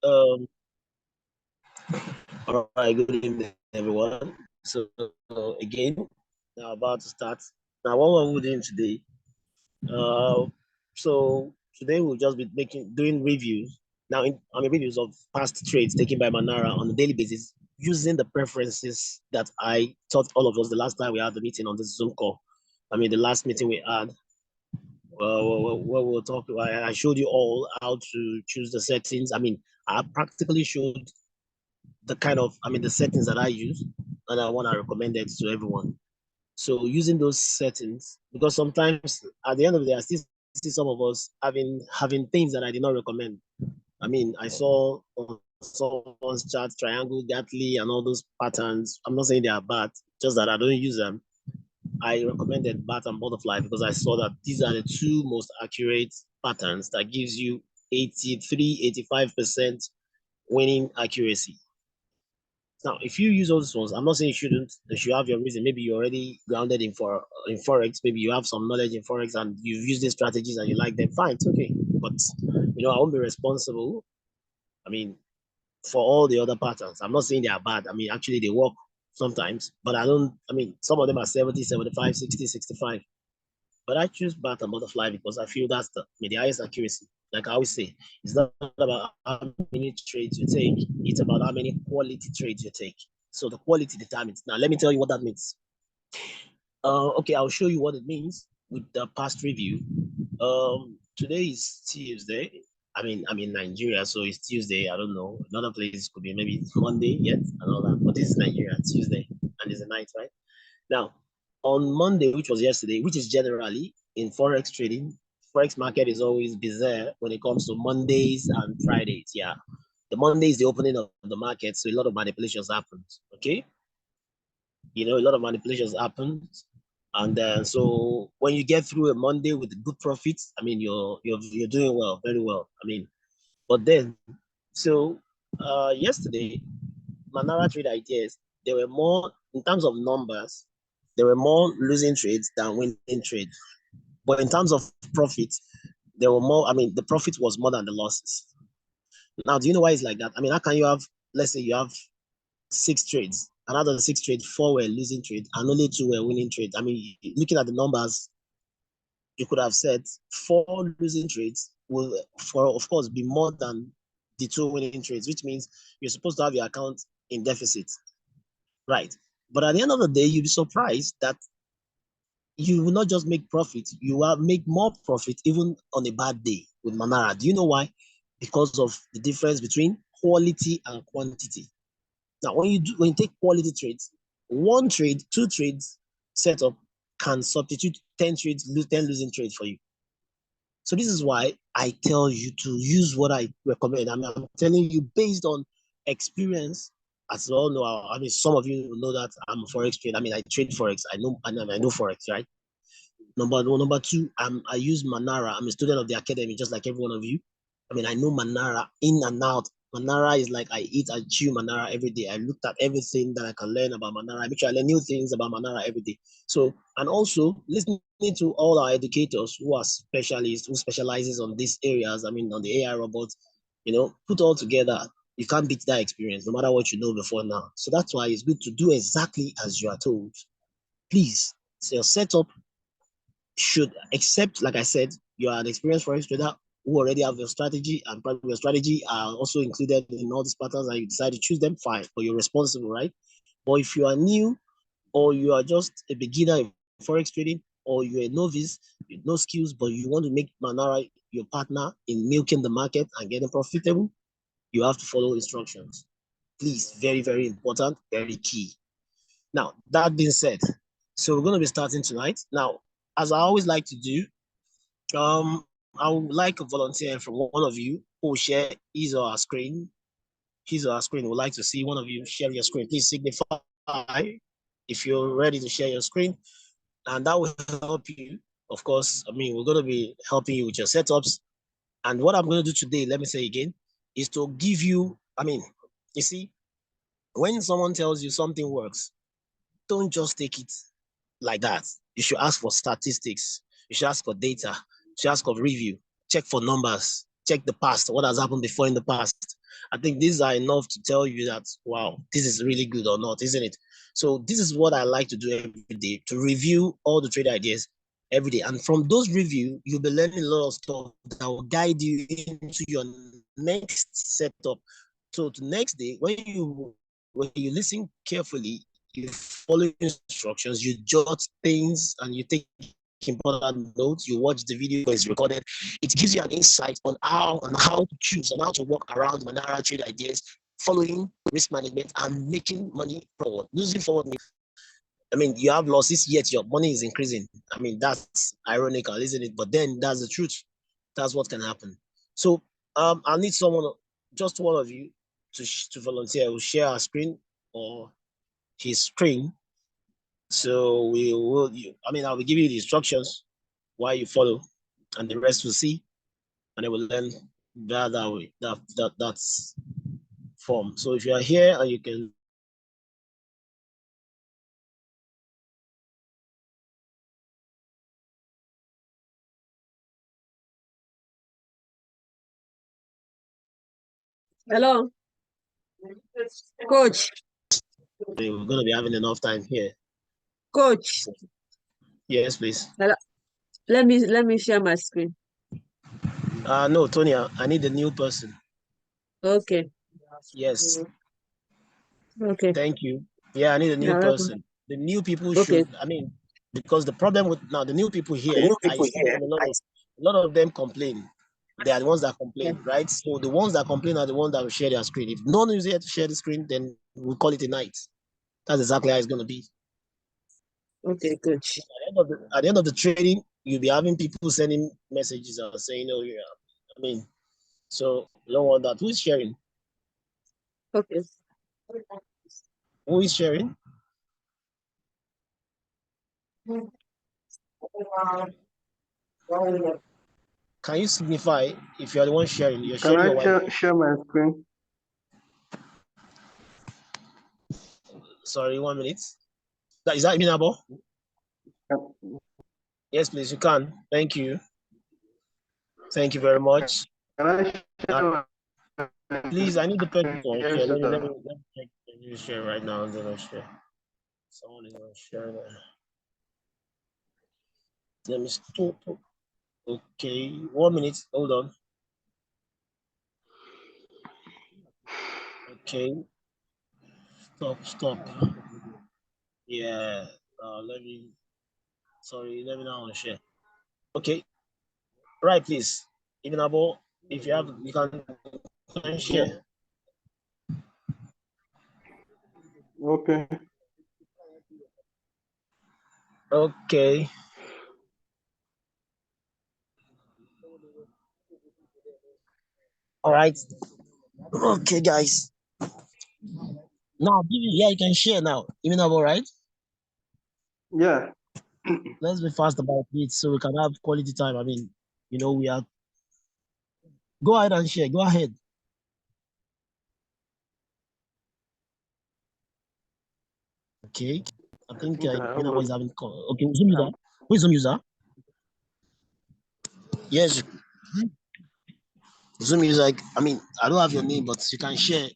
Um, all right, good evening, everyone. So again, now about to start. Now, what we're doing today. Uh, so today we'll just be doing reviews. Now, on the reviews of past trades taken by Manara on a daily basis, using the preferences that I taught all of us the last time we had the meeting on this Zoom call. I mean, the last meeting we had. Where we'll talk. I showed you all how to choose the settings. I mean, I practically showed the kind of, I mean, the settings that I use and I want to recommend it to everyone. So using those settings, because sometimes at the end of the day, I still see some of us having things that I did not recommend. I mean, I saw on someone's chart triangle, Gatly, and all those patterns. I'm not saying they are bad, just that I don't use them. I recommended bat and butterfly because I saw that these are the two most accurate patterns that gives you 83, 85% winning accuracy. Now, if you use all those ones, I'm not saying you shouldn't. You should have your reason. Maybe you're already grounded in forex. Maybe you have some knowledge in forex and you've used these strategies and you like them. Fine, it's okay. But I won't be responsible. I mean, for all the other patterns. I'm not saying they are bad. I mean, actually they work sometimes, but I don't. I mean, some of them are 70, 75, 60, 65. But I choose bat and butterfly because I feel that's the highest accuracy. Like I always say, it's not about how many trades you take, it's about how many quality trades you take. So the quality determines. Now, let me tell you what that means. Okay, I'll show you what it means with the past review. Today is Tuesday. I'm in Nigeria, so it's Tuesday. I don't know. Another place could be maybe Monday yet and all that. But this is Nigeria, Tuesday, and it's a night, right? Now, on Monday, which was yesterday, which is generally in forex trading, forex market is always bizarre when it comes to Mondays and Fridays. Yeah, the Monday is the opening of the market, so a lot of manipulations happen. Okay, a lot of manipulations happen, and so when you get through a Monday with good profits, I mean, you're doing well, very well. I mean, but then so yesterday, Manara trade ideas, there were more in terms of numbers, there were more losing trades than winning trades. But in terms of profits, there were more. I mean, the profit was more than the losses. Now, do you know why it's like that? I mean, how can you have, let's say you have six trades, and out of the six trades, four were losing trades, and only two were winning trades? I mean, looking at the numbers, you could have said four losing trades will, of course, be more than the two winning trades, which means you're supposed to have your account in deficit, right? But at the end of the day, you'll be surprised that you will not just make profit, you will make more profit even on a bad day with Manara. Do you know why? Because of the difference between quality and quantity. Now, when you take quality trades, one trade, two trades setup can substitute 10 trades, 10 losing trades for you. So this is why I tell you to use what I recommend. I mean, I'm telling you based on experience. As you all know, I mean, some of you know that I'm a forex trader. I mean, I trade forex. I know forex, right? Number one. Number two, I use Manara. I'm a student of the academy, just like every one of you. I mean, I know Manara in and out. Manara is like I eat and chew Manara every day. I looked at everything that I can learn about Manara. I make sure I learn new things about Manara every day. So, and also listening to all our educators who are specialists, who specializes on these areas. I mean, on the AI robots, put all together. You can't beat that experience, no matter what you know before now. So that's why it's good to do exactly as you are told. Please, so your setup should accept, like I said, you are an experienced forex trader who already have your strategy, and probably your strategy are also included in all these patterns and you decide to choose them, fine, but you're responsible, right? But if you are new or you are just a beginner in forex trading or you're a novice with no skills, but you want to make Manara your partner in milking the market and getting profitable, you have to follow instructions. Please, very, very important, very key. Now, that being said, so we're going to be starting tonight. Now, as I always like to do, I would like a volunteer from one of you who will share his or her screen. His or her screen. Would like to see one of you share your screen. Please signify if you're ready to share your screen, and that will help you. Of course, I mean, we're going to be helping you with your setups. And what I'm going to do today, let me say again, is to give you, I mean, you see, when someone tells you something works, don't just take it like that. You should ask for statistics. You should ask for data. You should ask for review. Check for numbers. Check the past. What has happened before in the past. I think these are enough to tell you that, wow, this is really good or not, isn't it? So this is what I like to do every day, to review all the trade ideas every day. And from those review, you'll be learning a lot of stuff that will guide you into your next setup. So the next day, when you listen carefully, you follow instructions, you jot things, and you take important notes, you watch the video is recorded. It gives you an insight on how to choose, on how to work around Manara trade ideas, following risk management and making money forward. Losing forward, I mean, you have losses, yet your money is increasing. I mean, that's ironical, isn't it? But then that's the truth. That's what can happen. So I need someone, just one of you, to volunteer. We'll share our screen or his screen. So we will. I'll be giving you the instructions while you follow, and the rest will see, and they will learn that way. That's form. So if you are here and you can. Hello, coach. We're going to be having enough time here. Coach. Yes, please. Hello. Let me share my screen. No, Tonya, I need a new person. Okay. Yes. Okay. Thank you. Yeah, I need a new person. The new people should. Because the problem with now the new people here, I see them a lot of them complain. They are the ones that complain, right? So the ones that complain are the ones that will share their screen. If no one is here to share the screen, then we'll call it a night. That's exactly how it's going to be. Okay, good. At the end of the training, you'll be having people sending messages or saying, "Oh, yeah." So you don't want that. Who is sharing? Okay. Who is sharing? Can you signify if you're the one sharing? You're sharing your Can white. I share my screen? Sorry, 1 minute. Is that Iminabo? Yes, please, you can. Thank you. Thank you very much. Can I share Please, I need the person to yes, share. Let me sir. check. Let me share right now, and then I'll share. Someone is going to share that. Let me stop. Okay, 1 minute. Hold on. Okay. Stop. Yeah. Let me now share. Okay. Right, please. Iminabo, if you have, you can share. Okay. Okay. All right. Okay, guys. Now, yeah, you can share now. Iminabo, right? Yeah. Let's be fast about it so we can have quality time. I mean, we are. Go ahead and share. Go ahead. Okay. I think I have Iminabo is a having call. Okay, Zoom user. Who is Zoom user? Yes. Zoom user. I don't have your name, but you can share.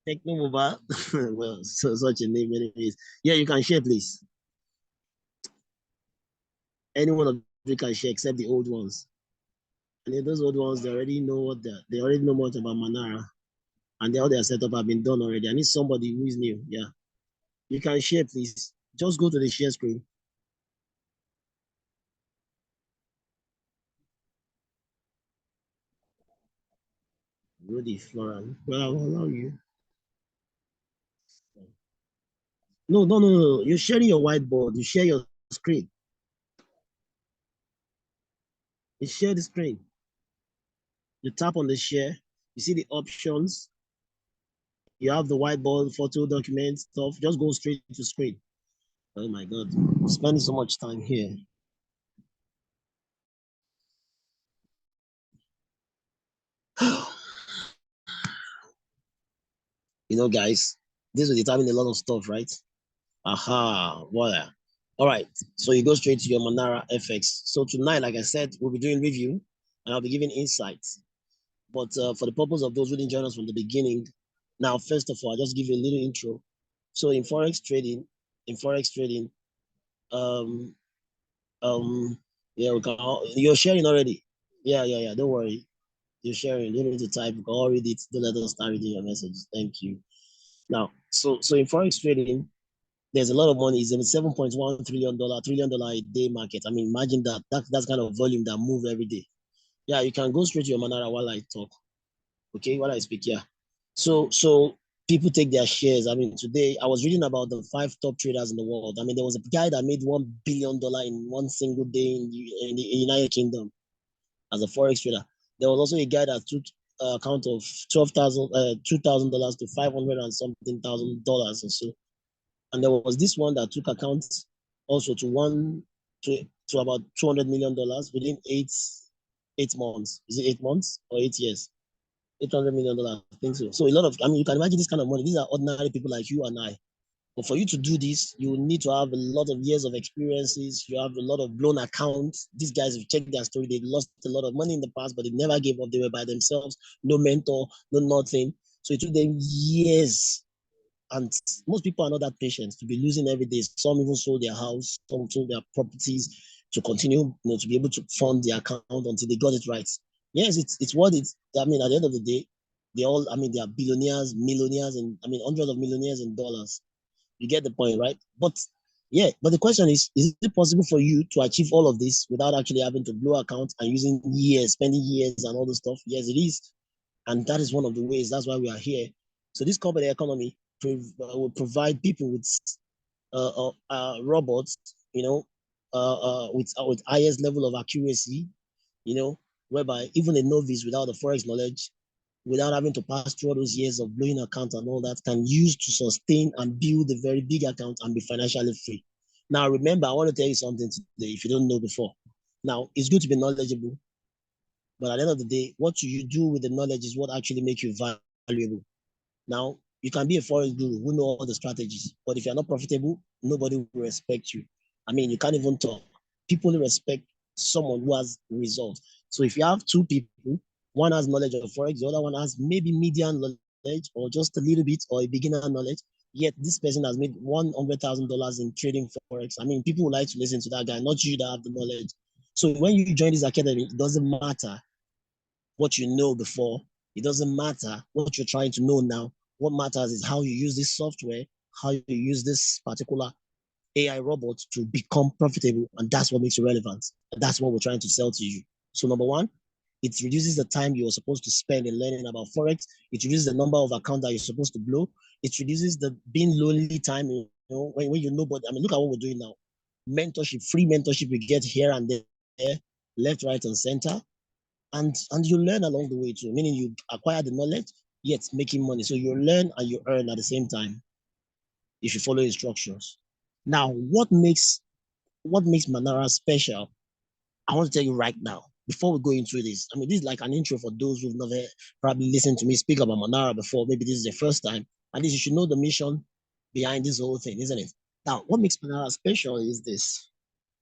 Techno mobile. Well, such a name, anyways. Yeah, you can share, please. Any one of you can share except the old ones. And those old ones, they already know they already know much about Manara. And all their setup have been done already. I need somebody who is new. Yeah. You can share, please. Just go to the share screen. Rudy Floran. Well, I will allow you. No. You're sharing your whiteboard. You share your screen. You share the screen. You tap on the share. You see the options. You have the whiteboard, photo, document, stuff. Just go straight to screen. Oh my God. I'm spending so much time here. Guys, this will determine a lot of stuff, right? Aha, voila. All right. So you go straight to your Manara FX. So tonight, like I said, we'll be doing review and I'll be giving insights. But for the purpose of those who didn't join us from the beginning, now first of all, I'll just give you a little intro. So in forex trading, um, yeah, we can. You're sharing already. Yeah. Don't worry, you're sharing. You don't need to type. You can all read it. Don't let us start reading your messages. Thank you. Now, so in forex trading, there's a lot of money. It's a $7.1 trillion a day market. I mean, imagine that. That's kind of volume that move every day. Yeah, you can go straight to your Manara while I talk. Okay, while I speak. Yeah. So people take their shares. I mean, today I was reading about the five top traders in the world. I mean, there was a guy that made $1 billion in one single day in the United Kingdom as a forex trader. There was also a guy that took account of $2,000 to 500 and something $1,000 or so. And there was this one that took account also to about $200 million within 8 months. Is it 8 months or 8 years? $800 million, I think so. So a lot of, I mean, you can imagine this kind of money. These are ordinary people like you and I. But for you to do this, you need to have a lot of years of experiences. You have a lot of blown accounts. These guys, if you check their story, they lost a lot of money in the past, but they never gave up. They were by themselves, no mentor, no nothing. So it took them years. And most people are not that patient to be losing every day. Some even sold their house, some sold their properties to continue, to be able to fund the account until they got it right. Yes, it's what it's. I mean, at the end of the day, they all. I mean, they are billionaires, millionaires, and I mean, hundreds of millionaires in dollars. You get the point, right? But yeah, but the question is it possible for you to achieve all of this without actually having to blow accounts and using years, spending years and all the stuff? Yes, it is. And that is one of the ways. That's why we are here. So this corporate economy will provide people with robots, with highest level of accuracy, you know, whereby even a novice without the forex knowledge, without having to pass through all those years of blowing account and all that, can use to sustain and build a very big account and be financially free. Now, remember, I want to tell you something today if you don't know before. Now, it's good to be knowledgeable, but at the end of the day, what you do with the knowledge is what actually makes you valuable. Now, you can be a forex guru who know all the strategies, but if you're not profitable, nobody will respect you. I mean, you can't even talk. People respect someone who has results. So if you have two people, one has knowledge of forex, the other one has maybe median knowledge or just a little bit or a beginner knowledge, yet this person has made $100,000 in trading forex. I mean, people would like to listen to that guy, not you that have the knowledge. So when you join this academy, it doesn't matter what you know before. It doesn't matter what you're trying to know now. What matters is how you use this software, how you use this particular AI robot to become profitable. And that's what makes you relevant. And that's what we're trying to sell to you. So number one, it reduces the time you're supposed to spend in learning about Forex. It reduces the number of accounts that you're supposed to blow. It reduces the being lonely time, when you know, but I mean, look at what we're doing now. Mentorship, free mentorship we get here and there, left, right, and center, and you learn along the way too, meaning you acquire the knowledge yet making money. So you learn and you earn at the same time if you follow instructions. Now, what makes Manara special? I want to tell you right now before we go into this. I mean, this is like an intro for those who've never probably listened to me speak about Manara before. Maybe this is the first time. At least you should know the mission behind this whole thing, isn't it? Now, what makes Manara special is this: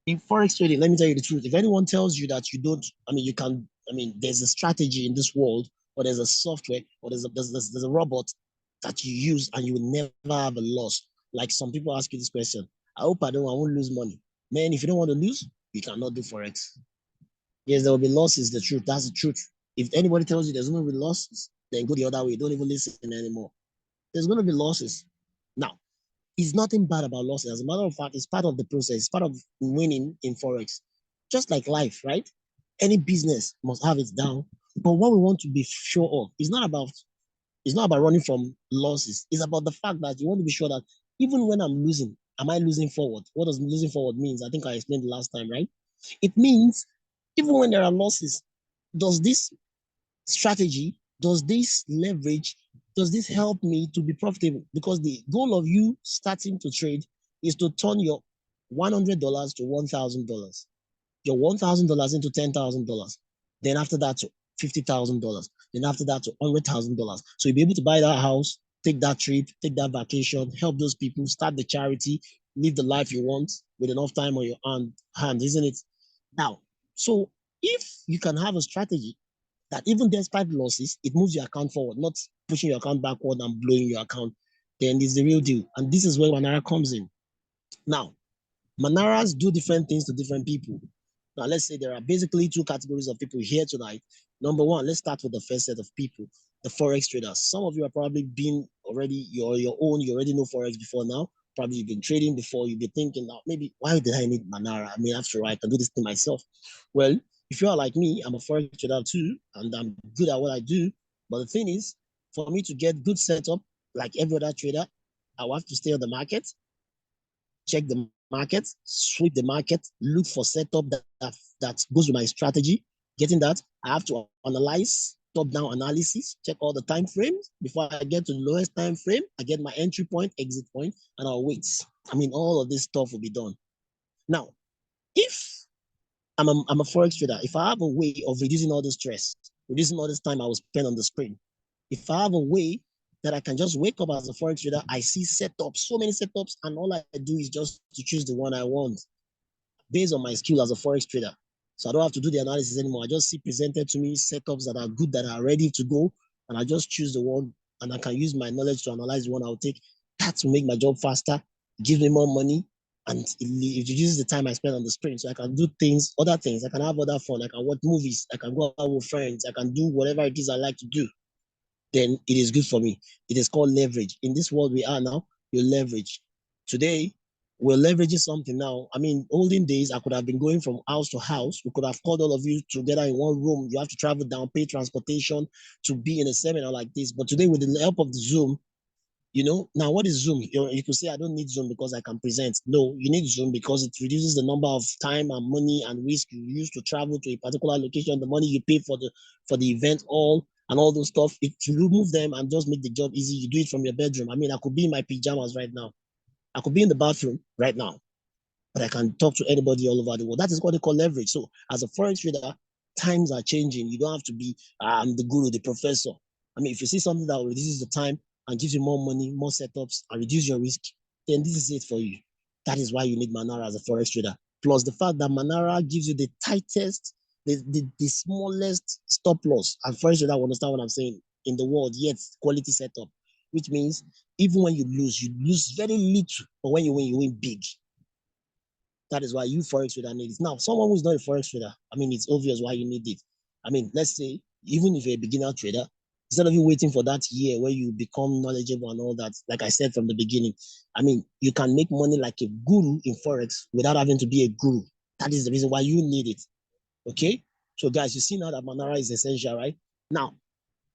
in forex trading, let me tell you the truth. If anyone tells you that you don't, I mean, you can, I mean, there's a strategy in this world, or there's a software, or there's a robot that you use and you will never have a loss. Like some people ask you this question: I hope I won't lose money. Man, if you don't want to lose, you cannot do forex. Yes, there will be losses. The truth, that's the truth. If anybody tells you there's going to be losses, then go the other way. Don't even listen anymore. There's going to be losses. Now, it's nothing bad about losses. As a matter of fact, it's part of the process. It's part of winning in forex. Just like life, right? Any business must have its down. But what we want to be sure of is not about running from losses. It's about the fact that you want to be sure that even when I'm losing, am I losing forward? What does losing forward means? I think I explained the last time, right? It means even when there are losses, does this strategy, does this leverage, does this help me to be profitable? Because the goal of you starting to trade is to turn your $100 to $1,000, your $1,000 into $10,000. Then after that to $50,000. Then after that to $100,000. So you'll be able to buy that house, take that trip, take that vacation, help those people, start the charity, live the life you want with enough time on your hand, isn't it? Now, so if you can have a strategy that even despite losses, it moves your account forward, not pushing your account backward and blowing your account. Then it's the real deal. And this is where Manara comes in. Now, Manaras do different things to different people. Now, let's say there are basically two categories of people here tonight. Number one, let's start with the first set of people, the Forex traders. Some of you are probably been already your own, you already know Forex before now. Probably you've been trading before, you've been thinking, now maybe why did I need Manara? I mean, after all, I can do this thing myself. Well, if you are like me, I'm a Forex trader too, and I'm good at what I do. But the thing is, for me to get good setup, like every other trader, I will have to stay on the market, check the market, sweep the market, look for setup that goes with my strategy. Getting that, I have to analyze top-down analysis, check all the time frames. Before I get to the lowest time frame, I get my entry point, exit point, and I'll wait. I mean, all of this stuff will be done. Now, if I'm a Forex trader, if I have a way of reducing all the stress, reducing all this time I will spend on the screen, if I have a way that I can just wake up as a Forex trader, I see setups, so many setups, and all I do is just to choose the one I want based on my skill as a Forex trader. So I don't have to do the analysis anymore. I just see presented to me setups that are good, that are ready to go, and I just choose the one, and I can use my knowledge to analyze the one I'll take. That will make my job faster, give me more money, and it reduces the time I spend on the screen. So I can do things, other things. I can have other fun. I can watch movies. I can go out with friends. I can do whatever it is I like to do. Then it is good for me. It is called leverage. In this world we are now, you leverage. Today, we're leveraging something now. I mean, olden days, I could have been going from house to house. We could have called all of you together in one room. You have to travel down, pay transportation to be in a seminar like this. But today, with the help of the Zoom, now what is Zoom? You could say, I don't need Zoom because I can present. No, you need Zoom because it reduces the number of time and money and risk you use to travel to a particular location, the money you pay for the event, all those stuff. If you remove them and just make the job easy, you do it from your bedroom. I mean, I could be in my pajamas right now. I could be in the bathroom right now, but I can talk to anybody all over the world. That is what they call leverage. So as a forex trader, times are changing. You don't have to be, I'm the guru, the professor. I mean, if you see something that reduces the time and gives you more money, more setups, and reduce your risk, then this is it for you. That is why you need Manara as a forex trader. Plus the fact that Manara gives you the tightest, the smallest stop loss. And forex trader will understand what I'm saying in the world, yet quality setup, which means even when you lose very little, but when you win big. That is why you forex trader need it. Now, someone who's not a forex trader, I mean, it's obvious why you need it. I mean, let's say even if you're a beginner trader, instead of you waiting for that year where you become knowledgeable and all that, like I said from the beginning, I mean, you can make money like a guru in forex without having to be a guru. That is the reason why you need it. Okay. So, guys, you see now that Manara is essential, right? Now,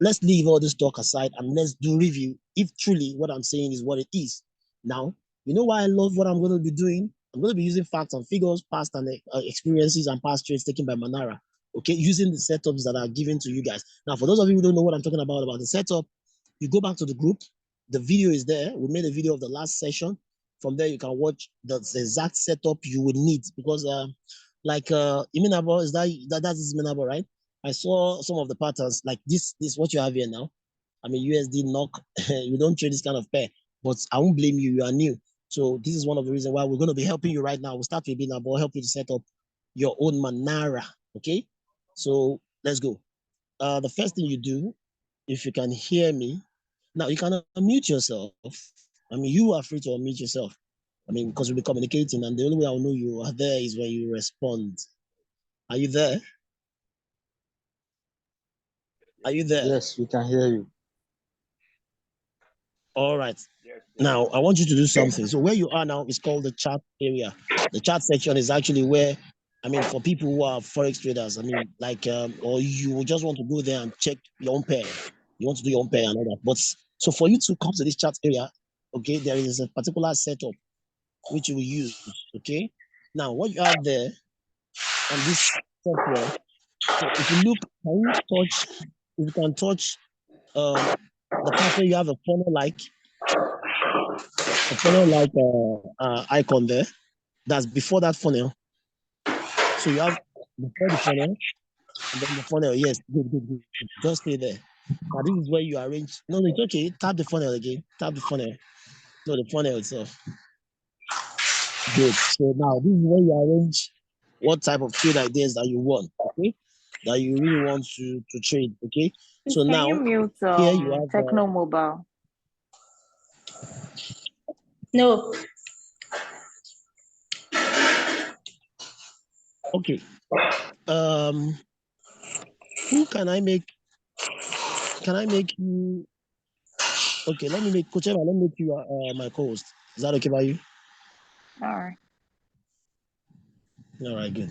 let's leave all this talk aside and let's do review if truly what I'm saying is what it is. Now, you know why I love what I'm going to be doing? I'm going to be using facts and figures, past and experiences and past trades taken by Manara. Okay, using the setups that are given to you guys. Now, for those of you who don't know what I'm talking about the setup, you go back to the group. The video is there. We made a video of the last session. From there, you can watch the exact setup you would need because, like, Iminabo, that is Iminabo, right? I saw some of the patterns like this what you have here now. I mean, USD knock, you don't trade this kind of pair, but I won't blame you. You are new. So this is one of the reasons why we're going to be helping you right now. We'll start with being about help you to set up your own Manara. Okay. So let's go. The first thing you do, if you can hear me, now you can unmute yourself. I mean, you are free to unmute yourself. I mean, because we'll be communicating, and the only way I'll know you are there is when you respond. Are you there? Are you there? Yes, we can hear you. All right. Now, I want you to do something. So where you are now is called the chat area. The chat section is actually where, I mean, for people who are forex traders, I mean, like, or you just want to go there and check your own pair. You want to do your own pair and all that. But so for you to come to this chat area, okay, there is a particular setup which you will use. Okay. Now, what you have there on this software. So if you look, can you touch? If you can touch the part where you have a funnel like icon there. That's before that funnel. So you have before the funnel and then the funnel. Yes, good. Just stay there. Now this is where you arrange. No, it's okay. Tap the funnel again. Tap the funnel. No, the funnel itself. Good. So now this is where you arrange what type of trade ideas that you want. Okay. that you really want to trade. Okay. Please, So can you now mute here you have Techno Mobile? No. okay. Who can I make? Can I make you? Okay, let me make Coach Eva, let me make you my co-host. Is that okay by you? All right. All right, good.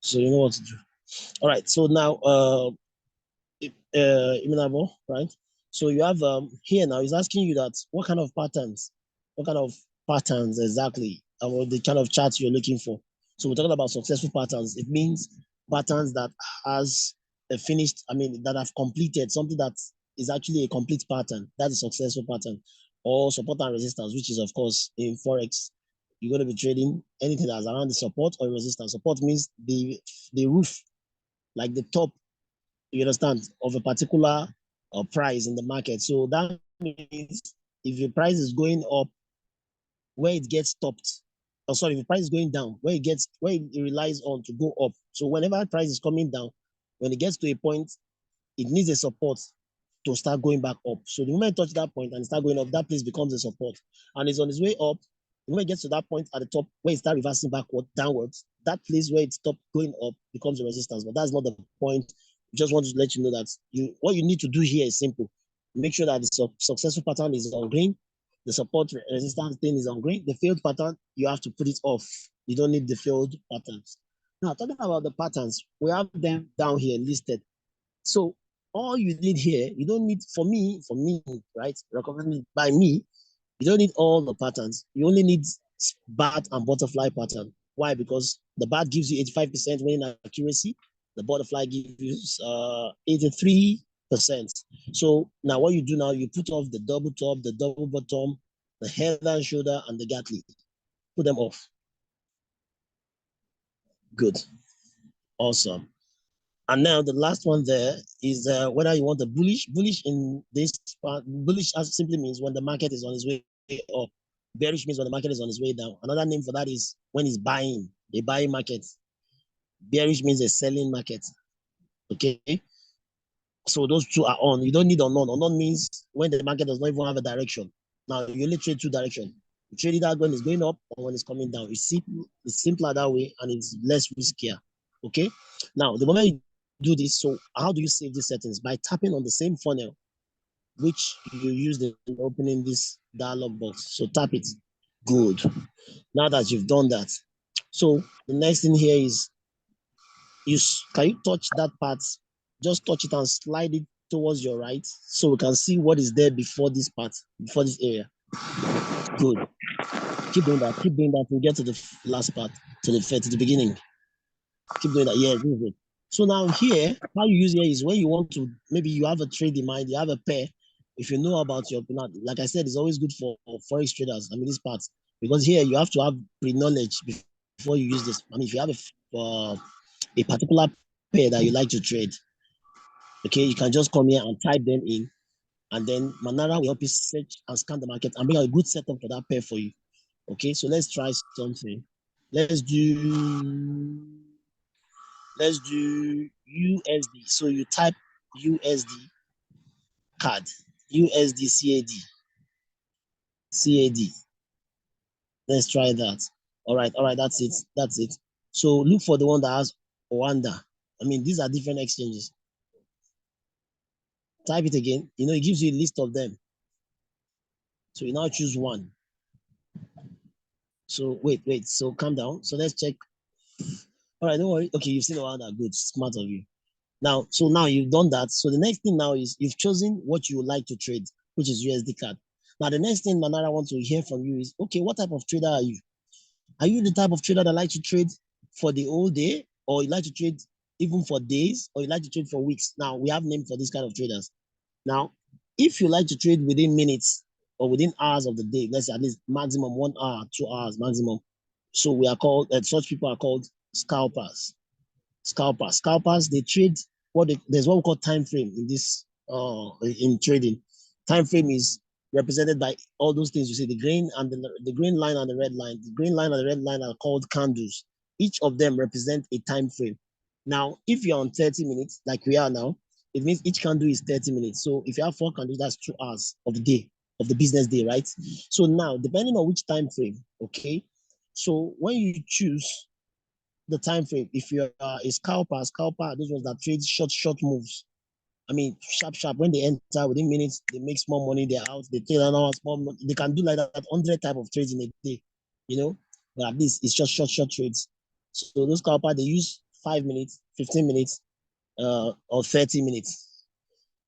So you know what to do. All right. So now Iminabo, right? So you have here now, he's asking you that what kind of patterns exactly, or the kind of charts you're looking for. So we're talking about successful patterns. It means patterns that has a finished, I mean, that have completed something that is actually a complete pattern. That's a successful pattern. Or support and resistance, which is of course in Forex, you're going to be trading anything that's around the support or resistance. Support means the roof, like the top, you understand, of a particular price in the market. So that means if the price is going up, where it gets stopped, or sorry, if the price is going down, where it relies on to go up. So whenever the price is coming down, when it gets to a point, it needs a support to start going back up. So the moment it touches that point and start going up, that place becomes a support. And it's on its way up. The moment it gets to that point at the top where it starts reversing backward, downwards, that place where it stopped going up becomes a resistance. But that's not the point. Just want to let you know that what you need to do here is simple. Make sure that the successful pattern is on green. The support resistance thing is on green. The failed pattern, you have to put it off. You don't need the failed patterns. Now, talking about the patterns, we have them down here listed. So all you need here, you don't need, for me, right, recommended by me, you don't need all the patterns. You only need bat and butterfly pattern. Why? Because the bat gives you 85% winning accuracy. The butterfly gives you 83%. So now what you do now, you put off the double top, the double bottom, the head and shoulder, and the gatling. Put them off. Good. Awesome. And now the last one there is whether you want the bullish in this part. Bullish simply means when the market is on its way up. Bearish means when the market is on its way down. Another name for that is when it's buying, a buying market. Bearish means a selling market. Okay. So those two are on. You don't need unknown. Unknown means when the market does not even have a direction. Now you only trade two directions. You trade it out when it's going up or when it's coming down. It's simpler that way and it's less riskier. Okay. Now the moment you do this, so how do you save these settings? By tapping on the same funnel which you used in opening this dialog box. So tap it. Good. Now that you've done that, so the next thing here is can you touch that part? Just touch it and slide it towards your right so we can see what is there before this part, before this area. Good. Keep doing that. Keep doing that. We'll get to the last part, to the beginning. Keep doing that. Yeah, this is it. So now here, how you use here is when you want to, maybe you have a trade in mind, you have a pair. If you know about your, like I said, it's always good for forex traders. I mean, this part, because here you have to have pre-knowledge before you use this. I mean, if you have a particular pair that you like to trade, okay, you can just come here and type them in, and then Manara will help you search and scan the market and bring a good setup for that pair for you. Okay, so let's try something. Let's do USD. So you type USD card, USD CAD. Let's try that. All right, that's it. So look for the one that has Rwanda. I mean, these are different exchanges. Type it again. It gives you a list of them. So you now choose one. So wait. So calm down. So let's check. All right, don't worry. Okay, you've seen Rwanda. Good, smart of you. Now you've done that. So the next thing now is you've chosen what you would like to trade, which is USD card. Now the next thing Manara wants to hear from you is, okay, what type of trader are you? Are you the type of trader that likes to trade for the whole day, or you like to trade even for days, or you like to trade for weeks? Now we have names for this kind of traders. Now, if you like to trade within minutes or within hours of the day, let's say at least maximum 1 hour, 2 hours maximum. So we are called, such people are called scalpers. Scalpers, they trade there's what we call time frame in this in trading. Time frame is represented by all those things you see, the green and the green line and the red line. The green line and the red line are called candles. Each of them represent a time frame. Now, if you're on 30 minutes, like we are now, it means each candle is 30 minutes. So if you have 4 candles, that's 2 hours of the day, of the business day, right? So now, depending on which time frame, okay? So when you choose the time frame, if you're a scalper, those ones that trade short moves. I mean, sharp. When they enter within minutes, they make small money. They're out. They trade an hour, small money. They can do like that 100 type of trades in a day, you know. But at least it's just short trades. So those scalper they use 5 minutes, 15 minutes, or 30 minutes.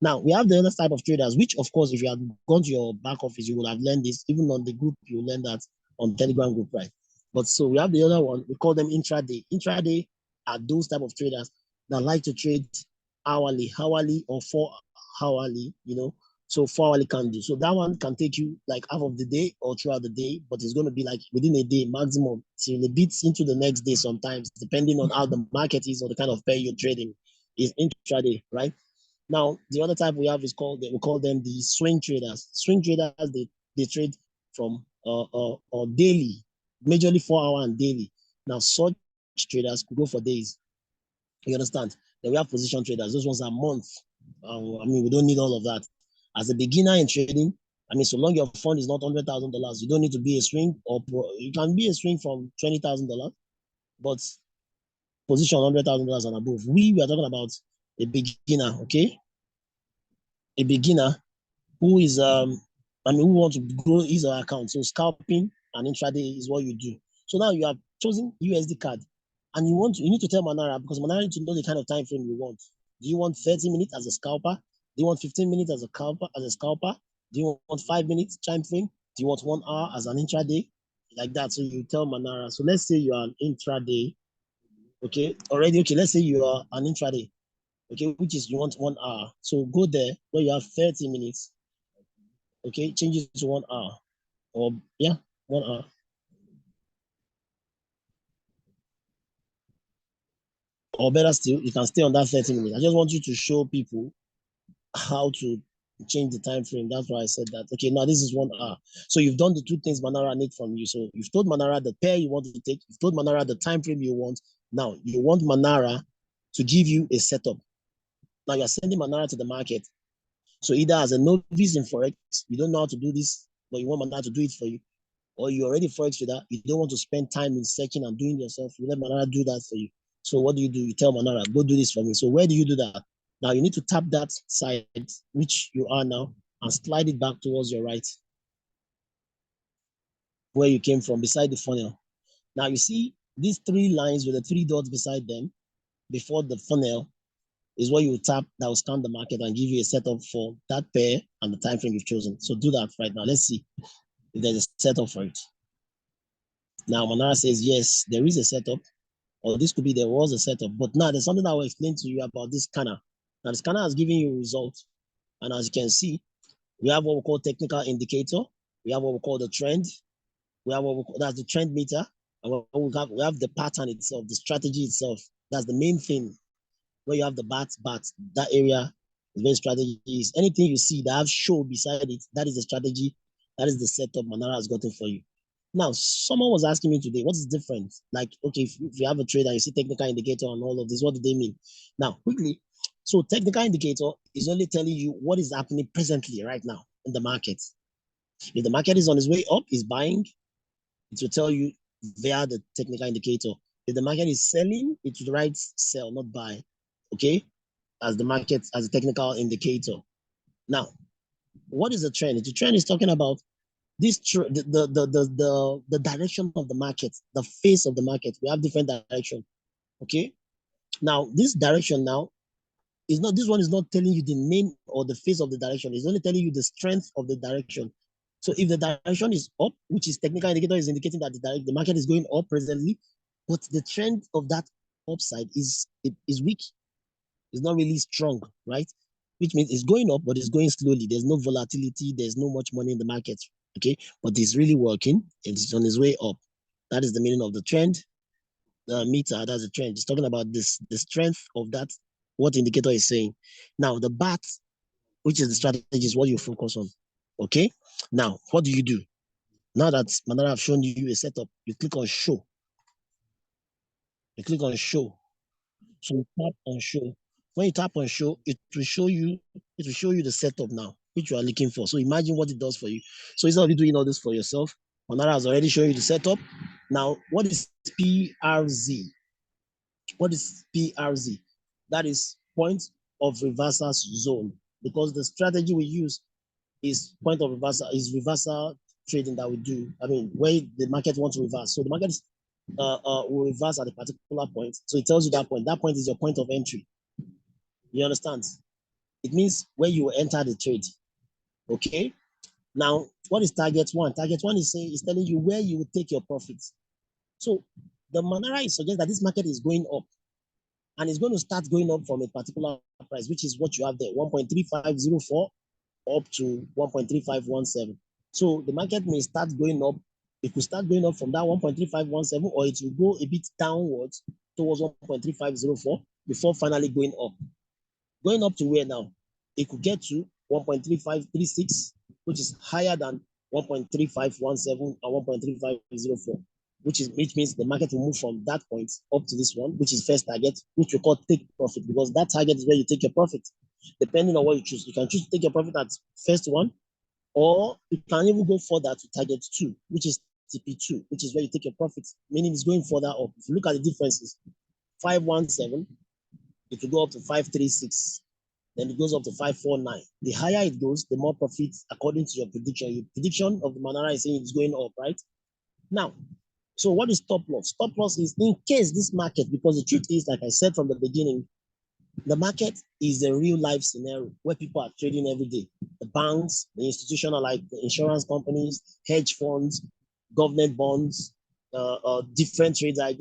Now we have the other type of traders, which of course, if you had gone to your back office, you would have learned this. Even on the group, you learn that on Telegram group, right? But so we have the other one. We call them intraday. Intraday are those type of traders that like to trade hourly, or 4 hourly. So 4 hourly can do. So that one can take you like half of the day or throughout the day, but it's going to be like within a day maximum till a bit into the next day sometimes, depending on how the market is or the kind of pair you're trading is intraday, right? Now, the other type we have is we call them the swing traders. Swing traders, they trade from daily, majorly 4 hour and daily. Now, such traders could go for days. You understand? Then we have position traders. Those ones are months. I mean, we don't need all of that. As a beginner in trading, I mean, so long your fund is not $100,000, you don't need to be a swing or you can be a swing from $20,000, but position $100,000 and above. We are talking about a beginner, okay? A beginner who is who wants to grow his or her account. So scalping and intraday is what you do. So now you have chosen USD card, and you need to tell Manara, because Manara needs to know the kind of time frame you want. Do you want 30 minutes as a scalper? Do you want 15 minutes as a scalper? Do you want 5 minutes time frame? Do you want 1 hour as an intraday? Like that. So you tell Manara. So let's say you are an intraday. Okay, already okay. Let's say you are an intraday. Okay, which is you want 1 hour. So go there where you have 30 minutes. Okay, change it to 1 hour. Or yeah, 1 hour. Or better still, you can stay on that 30 minutes. I just want you to show people how to change the time frame. That's why I said that. Okay, now this is 1 hour. So you've done the two things Manara need from you. So you've told Manara the pair you want to take. You've told Manara the time frame you want. Now you want Manara to give you a setup. Now you're sending Manara to the market. So either as a novice in Forex, you don't know how to do this, but you want Manara to do it for you, or you're already Forex trader, you don't want to spend time in searching and doing yourself, you let Manara do that for you. So what do? You tell Manara, go do this for me. So where do you do that? Now you need to tap that side, which you are now, and slide it back towards your right, where you came from, beside the funnel. Now you see these 3 lines with the 3 dots beside them, before the funnel, is what you will tap that will scan the market and give you a setup for that pair and the time frame you've chosen. So do that right now. Let's see if there's a setup for it. Now Manara says, yes, there is a setup, or this could be there was a setup. But now there's something I will explain to you about this scanner. Now the scanner has given you a result. And as you can see, we have what we call technical indicator. We have what we call the trend. We have what we call, that's the trend meter. And we have the pattern itself, the strategy itself. That's the main thing. Where you have the bats, that area is where strategy is. Anything you see that have show beside it, that is the strategy, that is the setup Manara has gotten for you. Now, someone was asking me today, what is different? Like, okay, if you have a trade and you see technical indicator and all of this, what do they mean? Now, quickly, so technical indicator is only telling you what is happening presently right now in the market. If the market is on its way up, is buying, it will tell you via the technical indicator. If the market is selling, it will write sell, not buy. Okay, as the market, as a technical indicator. Now, what is the trend? The trend is talking about this the direction of the market, the face of the market. We have different direction. Okay. Now, this direction now is not, this one is not telling you the name or the face of the direction. It's only telling you the strength of the direction. So if the direction is up, which is technical indicator, is indicating that the market is going up presently, but the trend of that upside is weak. It's not really strong, right? Which means it's going up, but it's going slowly. There's no volatility. There's no much money in the market. Okay, but it's really working. It's on its way up. That is the meaning of the trend. The meter, that's the trend. It's talking about this, the strength of that, what indicator is saying. Now, the BAT, which is the strategy, is what you focus on. Okay. Now, what do you do? Now that Manara have shown you a setup, you click on show. You click on show. So tap on show. When you tap on show, it will show you the setup now, which you are looking for. So imagine what it does for you. So instead of you doing all this for yourself, Manara has already shown you the setup. Now, what is PRZ? What is PRZ? That is point of reversal zone, because the strategy we use is point of reversal, is reversal trading that we do. I mean, where the market wants to reverse. So the market will reverse at a particular point. So it tells you that point. That point is your point of entry. You understand? It means where you enter the trade. Okay. Now, what is target one? Target one is telling you where you will take your profits. So the Manara is suggests that this market is going up, and it's going to start going up from a particular price, which is what you have there, 1.3504 up to 1.3517. So the market may start going up. It could start going up from that 1.3517, or it will go a bit downwards towards 1.3504 before finally going up. Going up to where now? It could get to 1.3536, which is higher than 1.3517 and 1.3504, which means the market will move from that point up to this one, which is first target, which we call take profit, because that target is where you take your profit. Depending on what you choose, you can choose to take your profit at first one, or you can even go further to target two, which is TP2, which is where you take your profits, meaning it's going further up. If you look at the differences, 517, it will go up to 536, then it goes up to 549. The higher it goes, the more profit according to your prediction. Your prediction of the Manara is saying it's going up, right? Now, so what is stop loss? Stop loss is in case this market, because the truth is, like I said from the beginning, the market is a real life scenario where people are trading every day. The banks, the institutional, like the insurance companies, hedge funds, government bonds, different trades like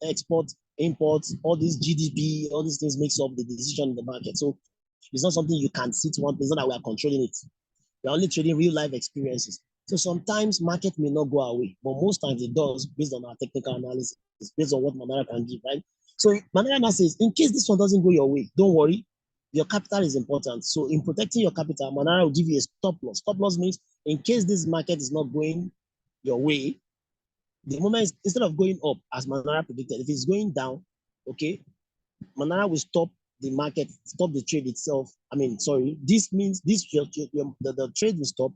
export, imports, all these GDP, all these things makes up the decision in the market. So it's not something you can sit one place, not that we are controlling it. We're only trading real life experiences. So sometimes market may not go away, but most times it does based on our technical analysis, based on what Manara can give, right? So Manara now says, in case this one doesn't go your way, don't worry. Your capital is important. So in protecting your capital, Manara will give you a stop loss. Stop loss means in case this market is not going your way, the moment instead of going up as Manara predicted, if it's going down, okay, Manara will stop the market, stop the trade itself. I mean, sorry, this means the trade will stop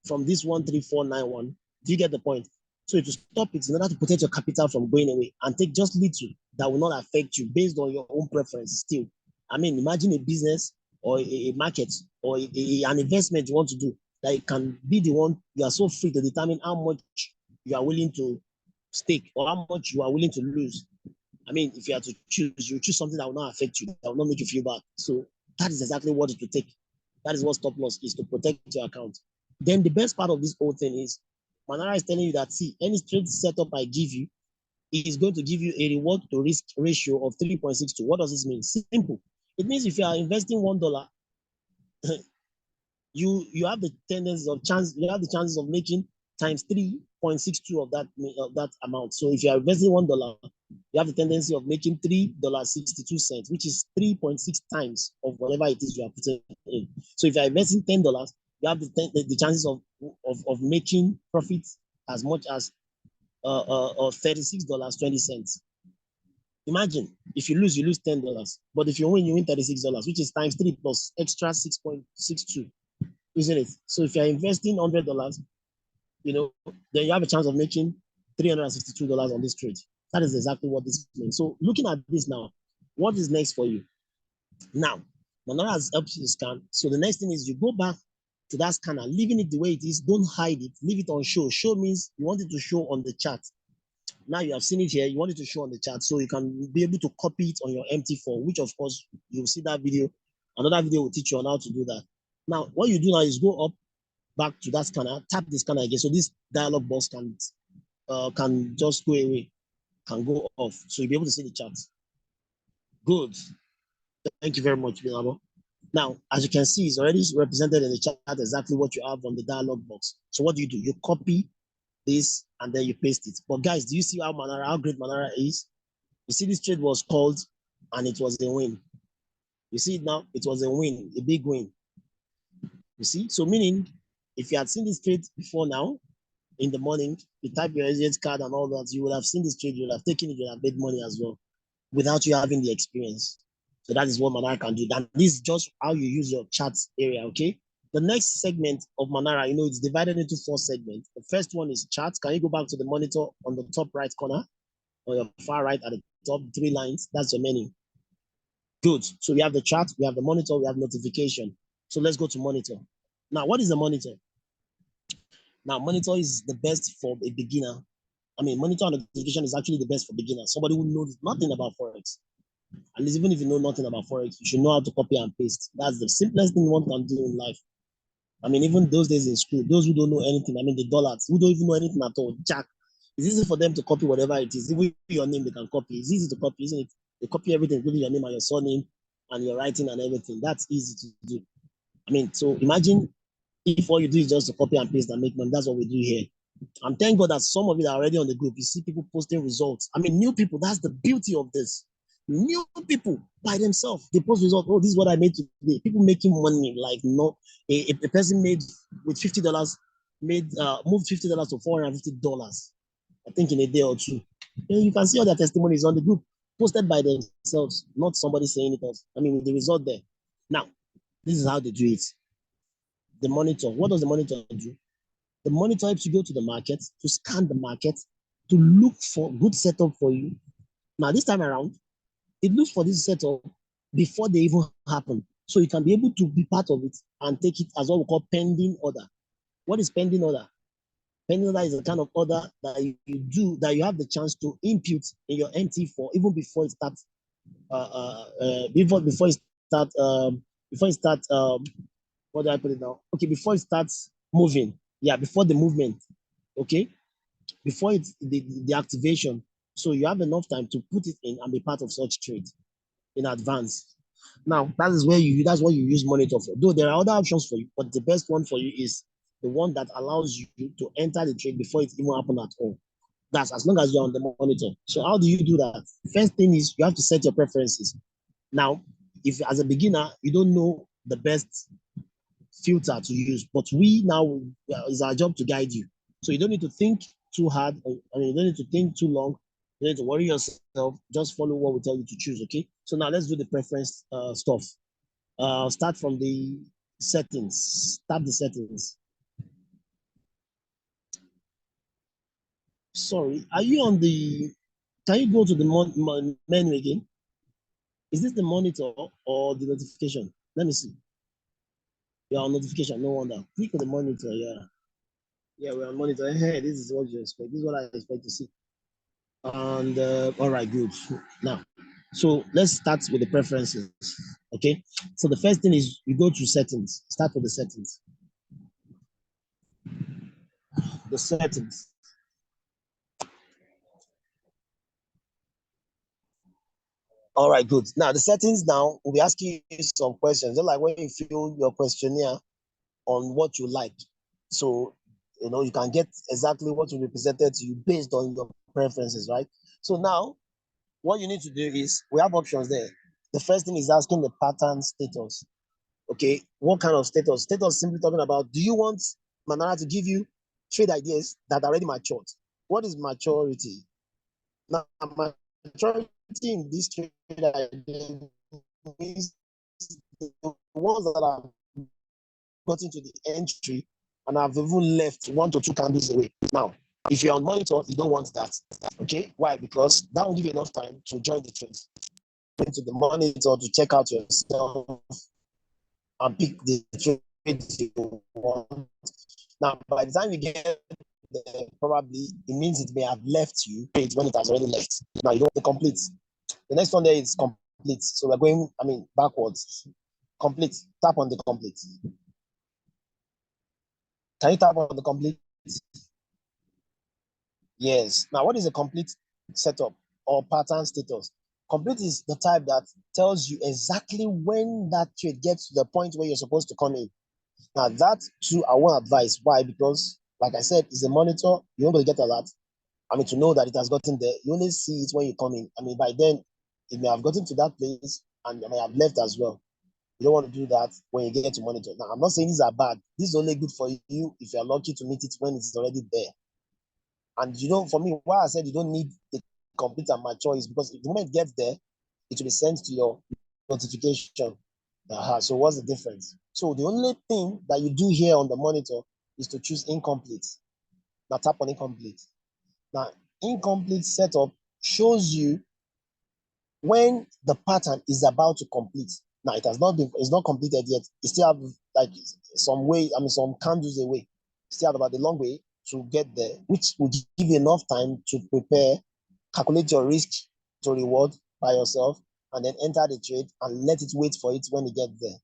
from this 13491. Do you get the point? So to stop it in order to protect your capital from going away and take just little that will not affect you based on your own preference still. I mean, imagine a business or a market or an investment you want to do that it can be the one you are so free to determine how much you are willing to stake or how much you are willing to lose. I mean, if you have to choose, you choose something that will not affect you, that will not make you feel bad. So that is exactly what it will take. That is what stop loss is, to protect your account. Then the best part of this whole thing is Manara is telling you that, see, any trade setup I give you is going to give you a reward to risk ratio of 3.62. What does this mean? Simple. It means if you are investing $1, you have the tendency of chance, you have the chances of making times 3.62 of that amount. So if you are investing $1, you have the tendency of making $3.62, which is 3.6 times of whatever it is you are putting in. So if you are investing $10, you have the chances of making profits as much as $36.20. Imagine if you lose $10, but if you win $36, which is times 3 plus extra 6.62, isn't it? So if you're investing $100, then you have a chance of making $362 on this trade. That is exactly what this means. So looking at this now, what is next for you? Now, Manara has helped you to scan. So the next thing is you go back to that scanner, leaving it the way it is. Don't hide it. Leave it on show. Show means you want it to show on the chart. Now you have seen it here. You want it to show on the chart, so you can be able to copy it on your MT4, which of course you'll see that video. Another video will teach you on how to do that. Now, what you do now is go up back to that scanner, tap the scanner again. So this dialog box can just go away, can go off. So you'll be able to see the chart. Good. Thank you very much, Bilabo. Now, as you can see, it's already represented in the chat exactly what you have on the dialog box. So what do? You copy this and then you paste it. But guys, do you see how great Manara is? You see, this trade was called and it was a win. You see it now, it was a win, a big win. You see, so meaning if you had seen this trade before now, in the morning, you type your agent card and all that, you would have seen this trade, you would have taken it, you would have made money as well. without you having the experience. So that is what Manara can do. And this is just how you use your charts area, okay? The next segment of Manara, it's divided into 4 segments. The first one is charts. Can you go back to the monitor on the top right corner or your far right at the top 3 lines? That's your menu. Good. So we have the chart, we have the monitor, we have notification. So let's go to monitor. Now, what is a monitor? Now, monitor is the best for a beginner. Monitor and notification is actually the best for beginners. Somebody who knows nothing about Forex. At least even if you know nothing about Forex, you should know how to copy and paste. That's the simplest thing one can do in life. Even those days in school, those who don't know anything, the dollars, who don't even know anything at all, Jack, it's easy for them to copy whatever it is. Even your name, they can copy. It's easy to copy, isn't it? They copy everything, including your name and your surname and your writing and everything. That's easy to do. So imagine if all you do is just to copy and paste and make money. That's what we do here. And thank God that some of you are already on the group. You see people posting results. New people, that's the beauty of this. New people by themselves, they post results. Oh, this is what I made today. People making money like a person made with $50 moved $50 to $450. I think in a day or two. And you can see all their testimonies on the group posted by themselves, not somebody saying it else. With the result there. Now, this is how they do it. The monitor. What does the monitor do? The monitor helps you go to the market, to scan the market, to look for good setup for you. Now, this time around, it looks for this setup before they even happen. So you can be able to be part of it and take it as what we call pending order. What is pending order? Pending order is a kind of order that you do, that you have the chance to impute in your MT4 even before it starts. What do I put it now? Okay, before it starts moving. Yeah, before the movement. Okay, before it's the activation. So you have enough time to put it in and be part of such trade in advance. Now, that's what you use monitor for. Though there are other options for you, but the best one for you is the one that allows you to enter the trade before it even happens at all. That's as long as you're on the monitor. So how do you do that? First thing is you have to set your preferences. Now, if as a beginner, you don't know the best filter to use, but we now, it's our job to guide you. So you don't need to think too hard. You don't need to think too long. You don't need to worry yourself. Just follow what we tell you to choose, okay? So now let's do the preference stuff. Start from the settings. Tap the settings. Sorry, are you on the, can you go to the menu again? Is this the monitor or the notification? Let me see. You're on notification, no wonder. Click on the monitor, yeah. Yeah, we're on monitor. Hey, this is what you expect. This is what I expect to see. And all right, good. Now, so let's start with the preferences. Okay. So the first thing is you go to settings. Start with the settings. The settings. All right, good. Now the settings. Now we'll be asking you some questions, just like when you fill your questionnaire on what you like. So you can get exactly what will be presented to you based on your preferences, right? So now what you need to do is we have options there. The first thing is asking the pattern status. Okay, what kind of status? Status simply talking about, do you want Manara to give you trade ideas that are already matured? What is maturity? Now, maturity in this trade idea means the ones that have got into the entry and have even left 1 to 2 candles away. Now, if you're on monitor, you don't want that. Okay, why? Because that will give you enough time to join the trade. Into the monitor to check out yourself and pick the trade you want. Now, by the time you get there, probably it means it may have left you when it has already left. Now you don't want to complete. The next one there is complete. So we're going, backwards. Complete. Tap on the complete. Can you tap on the complete? Yes. Now, what is a complete setup or pattern status? Complete is the type that tells you exactly when that trade gets to the point where you're supposed to come in. Now, that too, I won't advise. Why? Because, like I said, it's a monitor. You're not going to get a lot. To know that it has gotten there. You only see it when you come in. By then, it may have gotten to that place and it may have left as well. You don't want to do that when you get to monitor. Now, I'm not saying these are bad. This is only good for you if you're lucky to meet it when it's already there. And for me, why I said you don't need the complete and mature is because the moment it gets there, it will be sent to your notification. So what's the difference? So the only thing that you do here on the monitor is to choose incomplete. Now tap on incomplete. Now incomplete setup shows you when the pattern is about to complete. Now it's not completed yet. You still have like some way, some candles away. Still have about a long way to get there, which will give you enough time to prepare, calculate your risk to reward by yourself, and then enter the trade and let it wait for it when it gets there.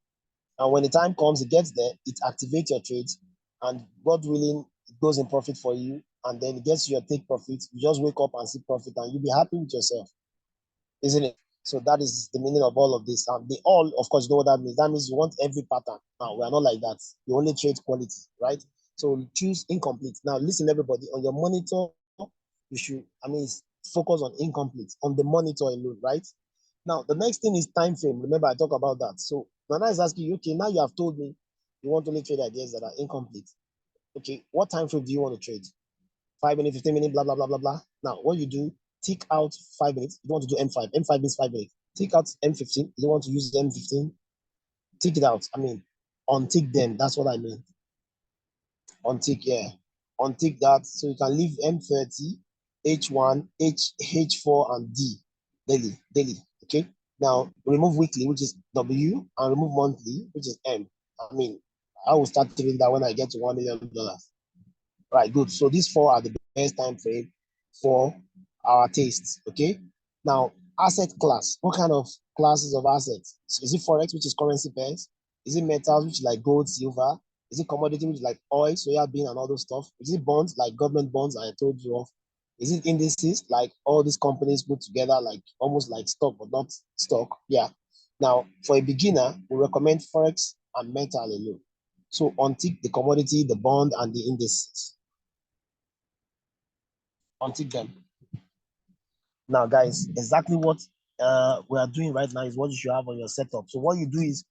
And when the time comes, it gets there, it activates your trades, and God willing, it goes in profit for you, and then it gets you your take profit. You just wake up and see profit, and you'll be happy with yourself, isn't it? So that is the meaning of all of this. And they all, of course, you know what that means. That means you want every pattern. Now, we are not like that. You only trade quality, right? So choose incomplete. Now, listen, everybody, on your monitor, you should, focus on incomplete, on the monitor alone, right? Now, the next thing is time frame. Remember, I talked about that. So Nana is asking you, okay, now you have told me you want to only trade ideas that are incomplete. Okay, what time frame do you want to trade? 5 minutes, 15 minutes, blah, blah, blah, blah, blah. Now, what you do, tick out 5 minutes. You don't want to do M5. M5 means 5 minutes. Tick out M15. You don't want to use M15. Tick it out. Untick them. That's what I mean. Untick, yeah. Untick that. So you can leave M30, H1, H4, and D. Daily. Okay. Now, remove weekly, which is W, and remove monthly, which is M. I will start doing that when I get to $1 million. Right, good. So these four are the best time frame for our tastes. Okay. Now, asset class. What kind of classes of assets? So is it forex, which is currency pairs? Is it metals, which is like gold, silver? Is it commodity, which is like oil, soya bean, and all those stuff? Is it bonds, like government bonds I told you of? Is it indices, like all these companies put together, like almost like stock, but not stock? Yeah. Now, for a beginner, we recommend forex and metal alone. So untick the commodity, the bond, and the indices. Untick them. Now, guys, exactly what we are doing right now is what you should have on your setup. So what you do is,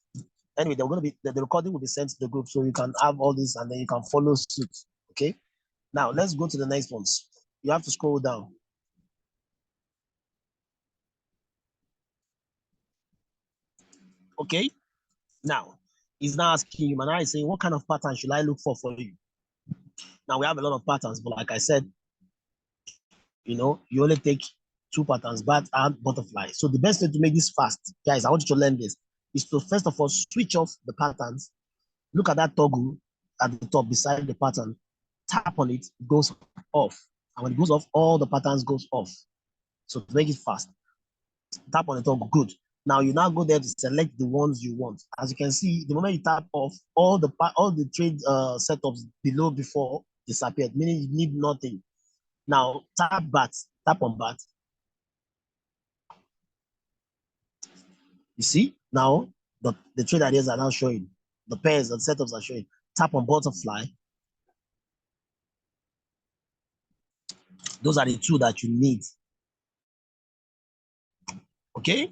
anyway, they're going to be the recording will be sent to the group, so you can have all this and then you can follow suit. Okay. Now let's go to the next ones. You have to scroll down. Okay. Now he's now asking you, Manara is saying, what kind of pattern should I look for you? Now we have a lot of patterns, but like I said, you only take two patterns, bat and butterfly. So the best way to make this fast, guys, I want you to learn this, is to first of all switch off the patterns. Look at that toggle at the top beside the pattern. Tap on it, it goes off. And when it goes off, all the patterns goes off. So to make it fast, tap on the toggle, good. Now you now go there to select the ones you want. As you can see, the moment you tap off, all the trade setups below before disappeared, meaning you need nothing. Now tap on bat. You see, now the trade ideas are now showing. The pairs and setups are showing. Tap on butterfly. Those are the two that you need. Okay,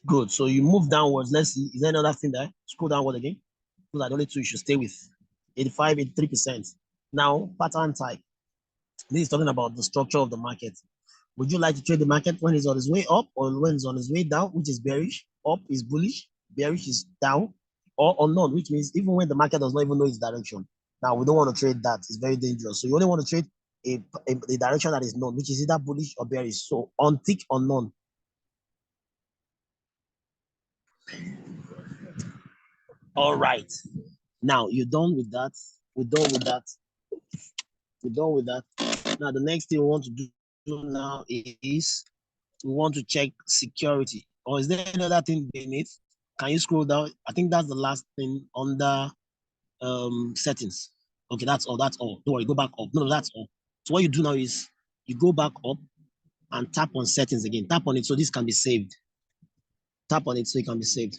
good. So you move downwards. Let's see. Is there another thing there? Scroll downward again. Those are the only two you should stay with. 85, 83%. Now, pattern type. This is talking about the structure of the market. Would you like to trade the market when it's on its way up or when it's on its way down, which is bearish? Up is bullish, bearish is down, or unknown, which means even when the market does not even know its direction. Now, we don't want to trade that. It's very dangerous. So you only want to trade a direction that is known, which is either bullish or bearish. So untick unknown. All right. Now, you're done with that. We're done with that. We're done with that. Now, the next thing we want to do now is we want to check security. Or is there another thing beneath? Can you scroll down? I think that's the last thing under settings. Okay, that's all. That's all. Don't worry, go back up. No, that's all. So what you do now is you go back up and tap on settings again. Tap on it so this can be saved. Tap on it so it can be saved.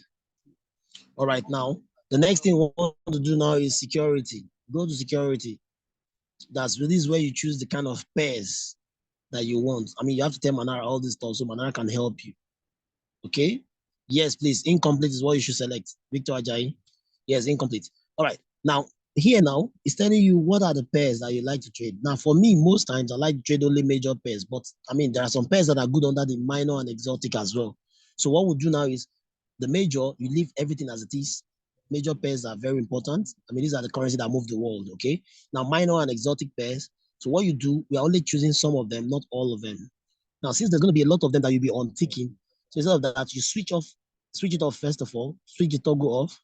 All right, now the next thing we want to do now is security. Go to security. This is where you choose the kind of pairs that you want. You have to tell Manara all this stuff so Manara can help you. Okay? Yes, please. Incomplete is what you should select. Victor Ajayi. Yes, incomplete. All right. Now, here now, it's telling you what are the pairs that you like to trade. Now, for me, most times I like to trade only major pairs, but I mean, there are some pairs that are good under the minor and exotic as well. So what we'll do now is the major, you leave everything as it is. Major pairs are very important. I mean, these are the currency that move the world, okay? Now, minor and exotic pairs. So what you do, we are only choosing some of them, not all of them. Now, since there's going to be a lot of them that you'll be on ticking, so instead of that, you switch it off first of all, switch the toggle off,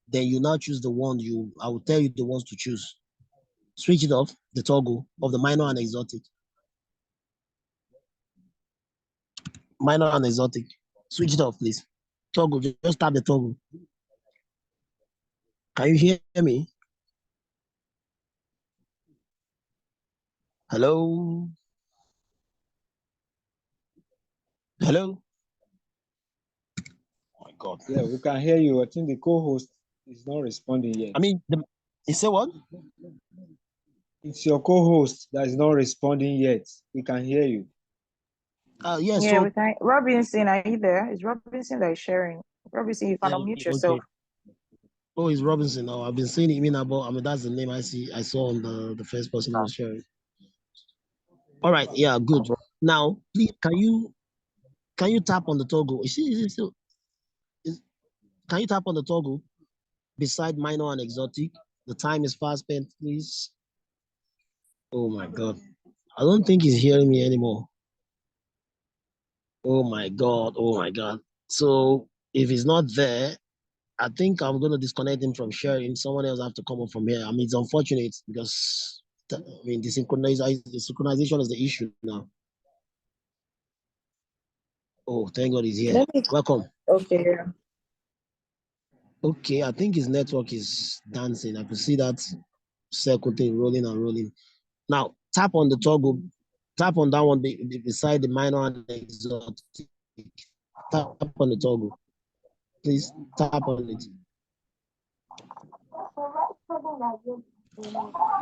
then you now choose the one I will tell you the ones to choose. Switch it off, the toggle of the minor and exotic. Minor and exotic. Switch it off, please. Toggle, just tap the toggle. Can you hear me? Hello? Hello? Oh my God. Yeah, we can hear you. I think the co-host is not responding yet. I mean, you say what? It's your co-host that is not responding yet. We can hear you. Yeah, Yeah, so we can. Robinson, are you there? It's Robinson that is sharing. Robinson, you can unmute yourself. okay. Oh, it's Robinson. Oh, I've been seeing him in about. I mean, that's the name I saw on the first person I was sharing. All right, yeah, good. Now, please, can you tap on the toggle? Can you tap on the toggle beside minor and exotic? The time is fast spent, please. Oh my God. I don't think he's hearing me anymore. Oh my God. Oh my God. So if he's not there, I think I'm going to disconnect him from sharing. Someone else have to come up from here. I mean, it's unfortunate because I mean, the synchronization is the issue now. Oh, thank God he's here. Welcome. Okay. Yeah. Okay, I think his network is dancing. I can see that circle thing rolling and rolling. Now, tap on the toggle. Tap on that one beside the minor and exotic. Tap on the toggle. Please tap on it.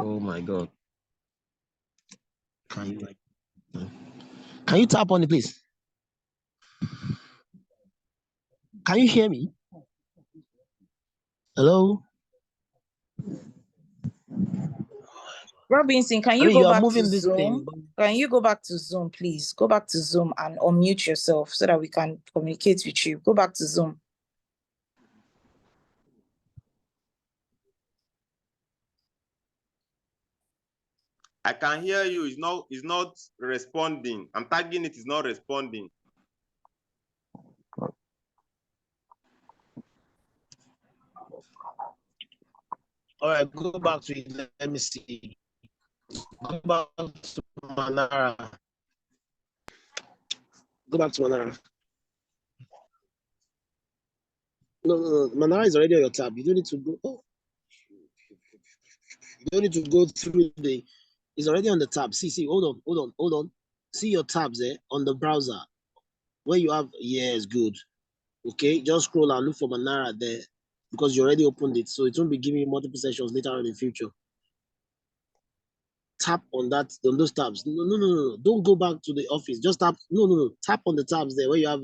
Oh my God. Can you tap on it, please? Can you hear me? Hello? Robinson, can I you mean, go you are back to moving this thing. Zoom? Can you go back to Zoom, please? Go back to Zoom and unmute yourself so that we can communicate with you. Go back to Zoom. I can hear you. It's not responding. I'm tagging it. It's not responding. All right, go back to it. Let me see. Go back to Manara. Go back to Manara. No. Manara is already on your tab. You don't need to go. Oh. You don't need to go through it's already on the tab. See, hold on. See your tabs there on the browser. Where you have, yes, good. Okay, just scroll and look for Manara there because you already opened it. So it won't be giving you multiple sessions later on in the future. Tap on those tabs. No. Don't go back to the office. Just tap. No. Tap on the tabs there where you have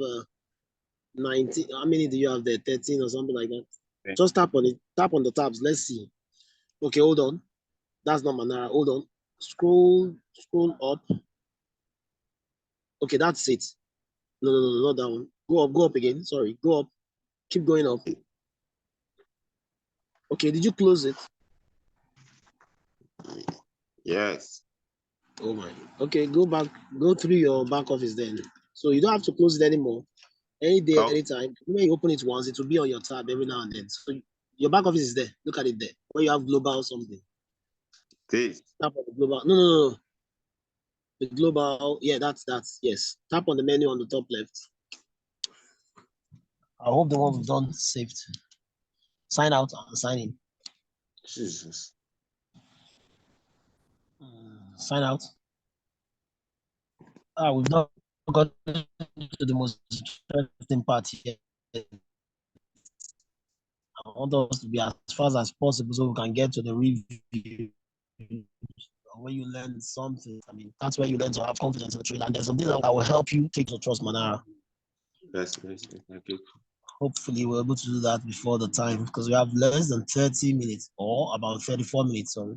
19. How many do you have there? 13 or something like that. Okay. Just tap on it. Tap on the tabs. Let's see. Okay, hold on. That's not Manara. Hold on. Scroll up. Okay, that's it. No, not that one. Go up again. Sorry, go up. Keep going up. Okay, did you close it? Yes. Oh my. Okay, go through your back office then. So you don't have to close it anymore. Any day, anytime. When you open it once, it will be on your tab every now and then. So your back office is there. Look at it there. Where you have global or something. This. Tap on the global. No. The global. Yeah, that's yes. Tap on the menu on the top left. I hope the one we've done saved. Sign out and sign in. Jesus. Sign out. We've not got to the most interesting part here. I want us to be as fast as possible so we can get to the review. When you learn something, I mean, that's where you learn to have confidence in the trade. And there's something that will help you take to trust Manara. Yes. Thank you. Hopefully, we're able to do that before the time because we have less than 30 minutes or about 34 minutes. Sorry.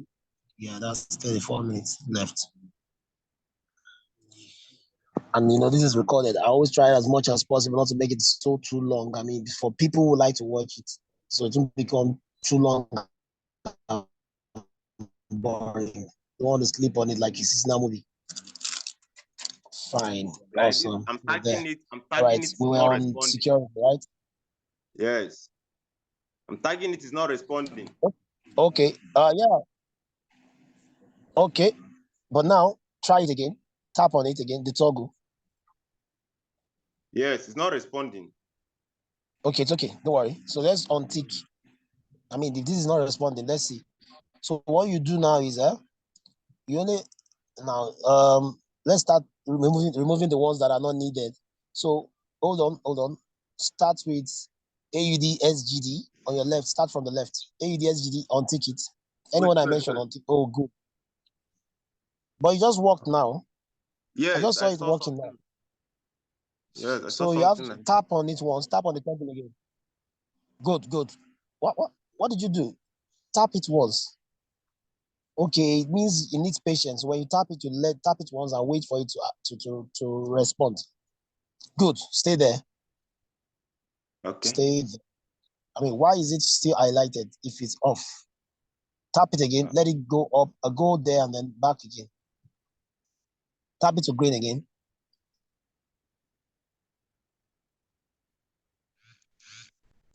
Yeah, that's 34 minutes left. And this is recorded. I always try as much as possible not to make it so too long. I mean, for people who like to watch it, so it won't become too long and boring. You want to sleep on it like a seasonal movie. Fine. Like this, Awesome. I'm We're there. tagging it. I'm All tagging right. it. It's We were not on responding. security, right? Yes. I'm tagging it. It's not responding. Okay. Yeah. Okay. But now try it again. Tap on it again. The toggle. Yes, it's not responding. Okay, it's okay. Don't worry. So let's untick. I mean, if this is not responding, let's see. So what you do now is you only now let's start removing the ones that are not needed. So hold on. Start with AUD SGD on your left. Start from the left. AUD SGD untick it. Anyone I mentioned untick. Oh, good. But you just walked now. I Yes, just saw I it saw working now. something. Yes, I saw So you have something. to tap on it once. Tap on the temple again. Good. What did you do? Tap it once. Okay, it means it needs patience. When you tap it, tap it once and wait for it to respond. Good. Stay there. Okay. Stay there. I mean, why is it still highlighted if it's off? Tap it again. Let it go up. Go there and then back again. Tap it to green again.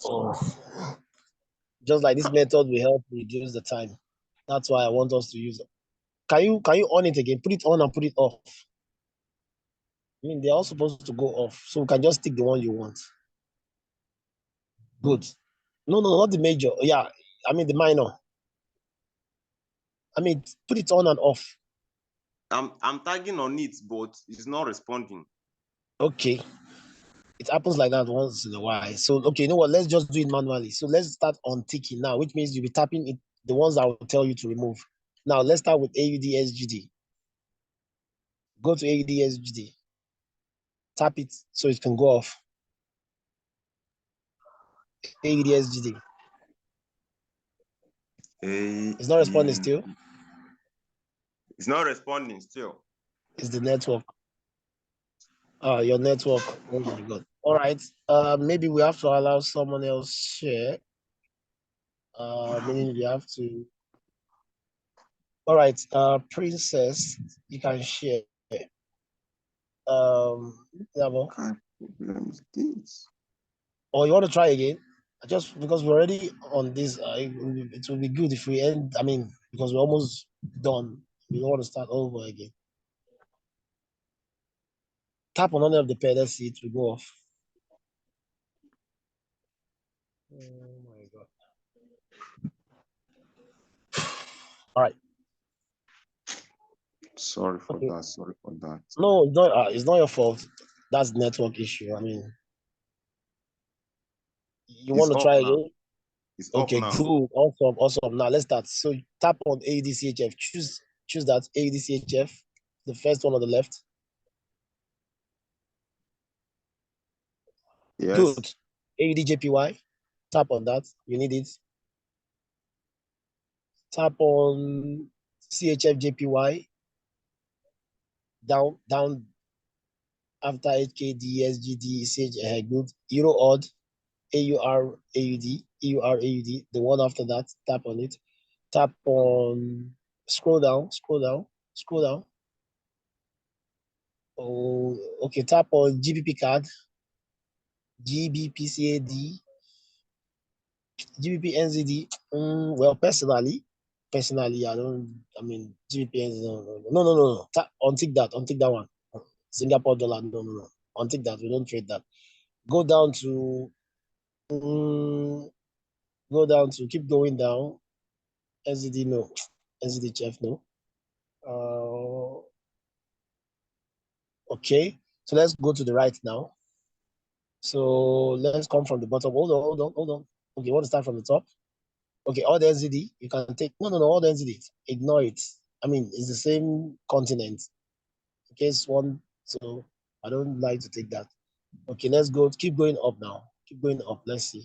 Oh, just like this method will help reduce the time. That's why I want us to use it. Can you on it again? Put it on and put it off. I mean, they're all supposed to go off, so we can just stick the one you want. Good. No, not the major. Yeah, I mean the minor. I mean, put it on and off. I'm tagging on it, but it's not responding. Okay. It happens like that once in a while. So, okay, you know what? Let's just do it manually. So let's start on ticking now, which means you'll be tapping it, the ones that will tell you to remove. Now, let's start with AUDSGD. Go to AUDSGD. Tap it so it can go off. AUDSGD. It's not responding still. It's not responding still. It's the network. Your network. Oh my God. All right. Maybe we have to allow someone else share. Meaning we have to. All right. Princess, you can share. Yeah, well. Problem is this. Or you want to try again? Just because we're already on this, it will be good if we end. I mean, because we're almost done. We don't want to start over again. Tap on any of the pair. Let's see it will go off. Oh my God. All right. Sorry for Okay. that. Sorry for that. No, it's not your fault. That's the network issue. I mean, you It's want to off try now. again? It's off Okay, now. good. Awesome. Now let's start. So tap on ADCHF. Choose that ADCHF, the first one on the left. Yes. Good. AUDJPY. Tap on that. You need it. Tap on CHFJPY. Down after HKD, SGD, good. Euro odd. EUR AUD. The one after that. Tap on it. Tap on. Scroll down. Oh, okay. Tap on GBP card. GBPCAD. GBP NZD. Well, personally, I don't. I mean, GBP NZD. No. Untick that. Untick that one. Singapore dollar. No. Untick that. We don't trade that. Go down to. Keep going down. NZD no. NZD chef no. Okay. So let's go to the right now. So let's come from the bottom. Hold on. Okay, you want to start from the top? Okay, all the NZD, you can take, no, all the NZD, ignore it. I mean, it's the same continent. In case one, so I don't like to take that. Okay, let's go, keep going up now. Keep going up. Let's see.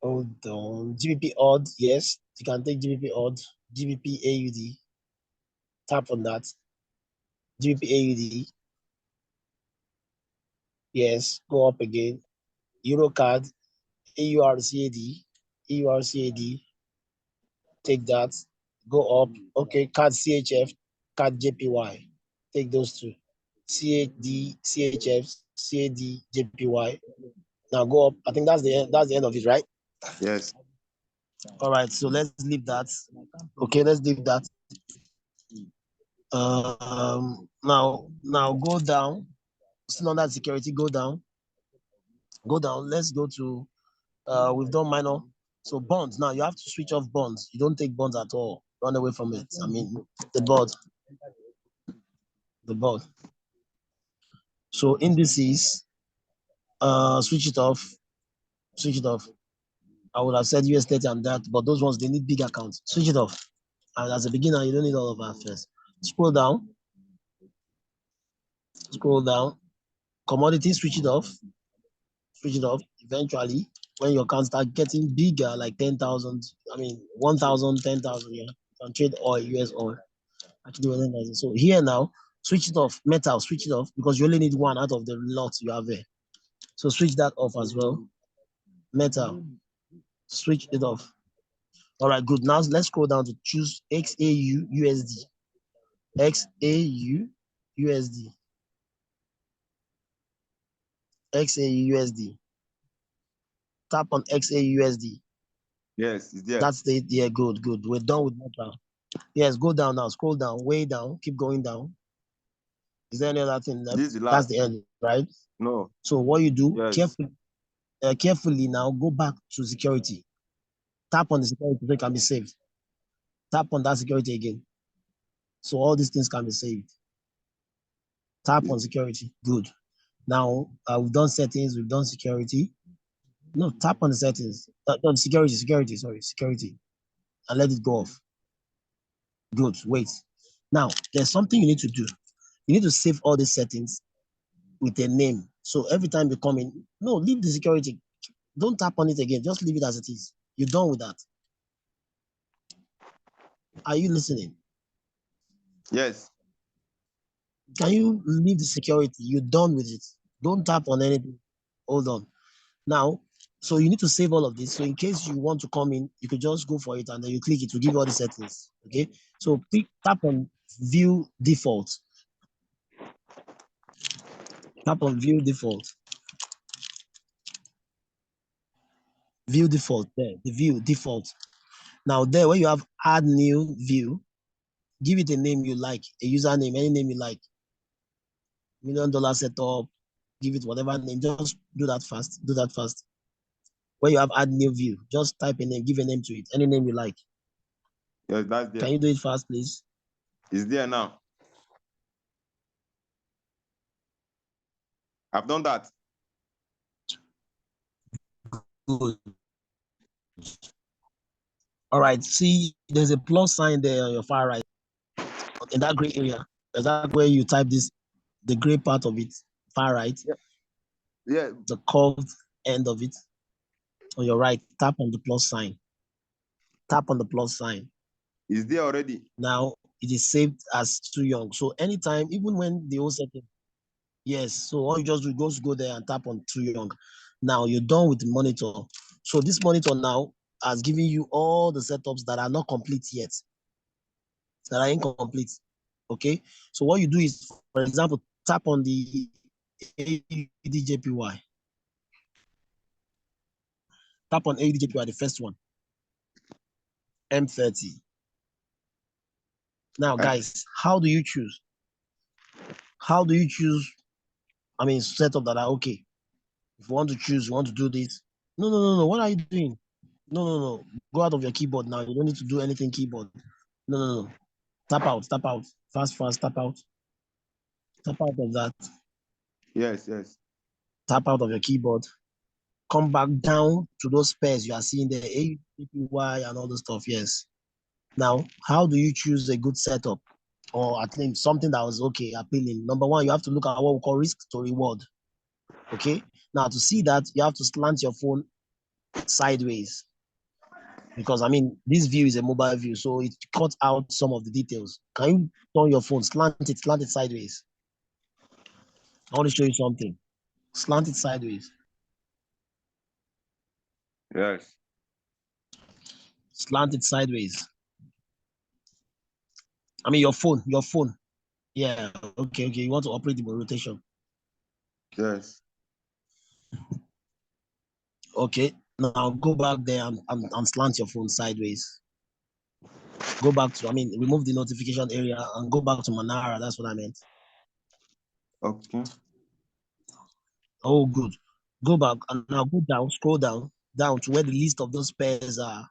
Hold on. GBP odd. Yes, you can take GBP odd. GBP AUD. Tap on that. GBP AUD. Yes, go up again. Euro card. AURCAD. EURCAD. Take that. Go up. Okay, card CHF. Card JPY. Take those two. CAD, CHF, CAD, JPY. Now go up. I think that's the end. That's the end of it, right? Yes. All right. So let's leave that. Okay, let's leave that. Now go down. Still on that security. Go down. Go down. Let's go to. We've done minor. So bonds. Now you have to switch off bonds. You don't take bonds at all. Run away from it. I mean, the board. The board. So indices. Switch it off. Switch it off. I would have said US 30 and that, but those ones they need big accounts. Switch it off. And as a beginner, you don't need all of that first. Scroll down. Scroll down. Commodity, switch it off. Switch it off. Eventually, when your accounts start getting bigger, like 10,000, I mean 1,000, 10,000, yeah, you can trade oil, US oil. Actually, 1,000. So here now, switch it off. Metal, switch it off because you only need one out of the lot you have there. So switch that off as well. Metal, switch it off. All right, good. Now let's scroll down to choose XAU USD. XAU USD. XAU USD. Tap on XAU USD. Yes, it's there. That's the, yeah, good, good. We're done with metal. Yes, go down now. Scroll down, way down. Keep going down. Is there any other thing left? This is the That's last. the end, right? No. So what you do, Yes. carefully now, go back to security. Tap on the security so it can be saved. Tap on that security again. So all these things can be saved. Tap on security. Good. Now we've done settings, we've done security. No, tap on the settings. No, security, sorry, security. And let it go off. Good, wait. Now, there's something you need to do. You need to save all these settings with a name. So every time you come in, no, leave the security. Don't tap on it again. Just leave it as it is. You're done with that. Are you listening? Yes. Can you leave the security? You're done with it. Don't tap on anything. Hold on. Now, so you need to save all of this. So in case you want to come in, you could just go for it and then you click it to give you all the settings. Okay. So tap on view default. Tap on view default. View default there. The view default. Now there where you have add new view, give it a name you like, a username, any name you like. $1 million setup, give it whatever name. Just do that fast. Do that fast. Where you have add new view, just type a name, give a name to it, any name you like. Yes, that's there. Can you do it fast, please? It's there now. I've done that. Good. All right. See, there's a plus sign there on your far right. In that gray area, is that where you type this, the gray part of it, far right, Yeah. the curved end of it. On your right, tap on the plus sign. Tap on the plus sign. It's there already. Now it is saved as too young. So anytime, even when the old setting, yes. So all you just do is go there and tap on too young. Now you're done with the monitor. So this monitor now has given you all the setups that are not complete yet, that are incomplete. Okay. So what you do is, for example, tap on the AUDJPY. Tap on AUDJPY, the first one, M30. Now, guys, how do you choose? How do you choose? I mean, setup that are okay. If you want to choose, you want to do this. No, no, no, no. What are you doing? No, no, no. Go out of your keyboard now. You don't need to do anything keyboard. No, no, no. Tap out, tap out. Fast, fast, tap out. Tap out of that. Yes, yes. Tap out of your keyboard. Come back down to those pairs you are seeing there, APY and all the stuff. Yes. Now, how do you choose a good setup? Or at least something that was okay, appealing. Number one, you have to look at what we call risk to reward. Okay. Now to see that, you have to slant your phone sideways, because I mean this view is a mobile view, so it cuts out some of the details. Can you turn your phone, slant it sideways? I want to show you something. Slant it sideways. Yes. Slant it sideways. I mean your phone. Yeah, okay. You want to operate the rotation. Yes. Okay. Now go back there and slant your phone sideways. Go back to, remove the notification area and go back to Manara. That's what I meant. Okay. Oh, good. Go back and now go down, scroll down to where the list of those pairs are.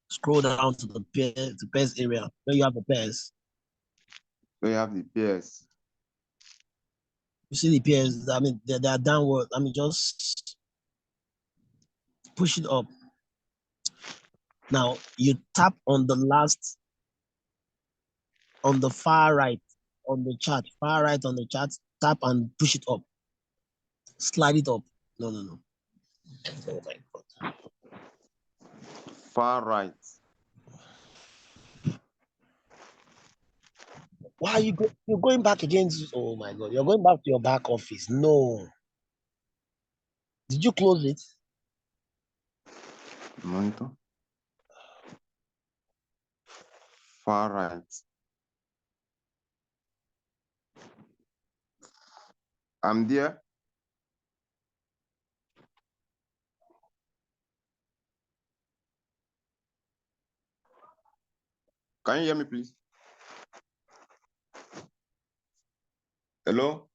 Scroll down to the pairs area where you have the pairs. We have the pairs. You see the pairs, they are downward. Just push it up. Now you tap on the last, on the far right on the chart, tap and push it up. Slide it up. No. Oh my God. Far right. Why are you're going back again? Oh my God, you're going back to your back office. No. Did you close it? Monitor. Far right. I'm there. Can you hear me, please? Hello?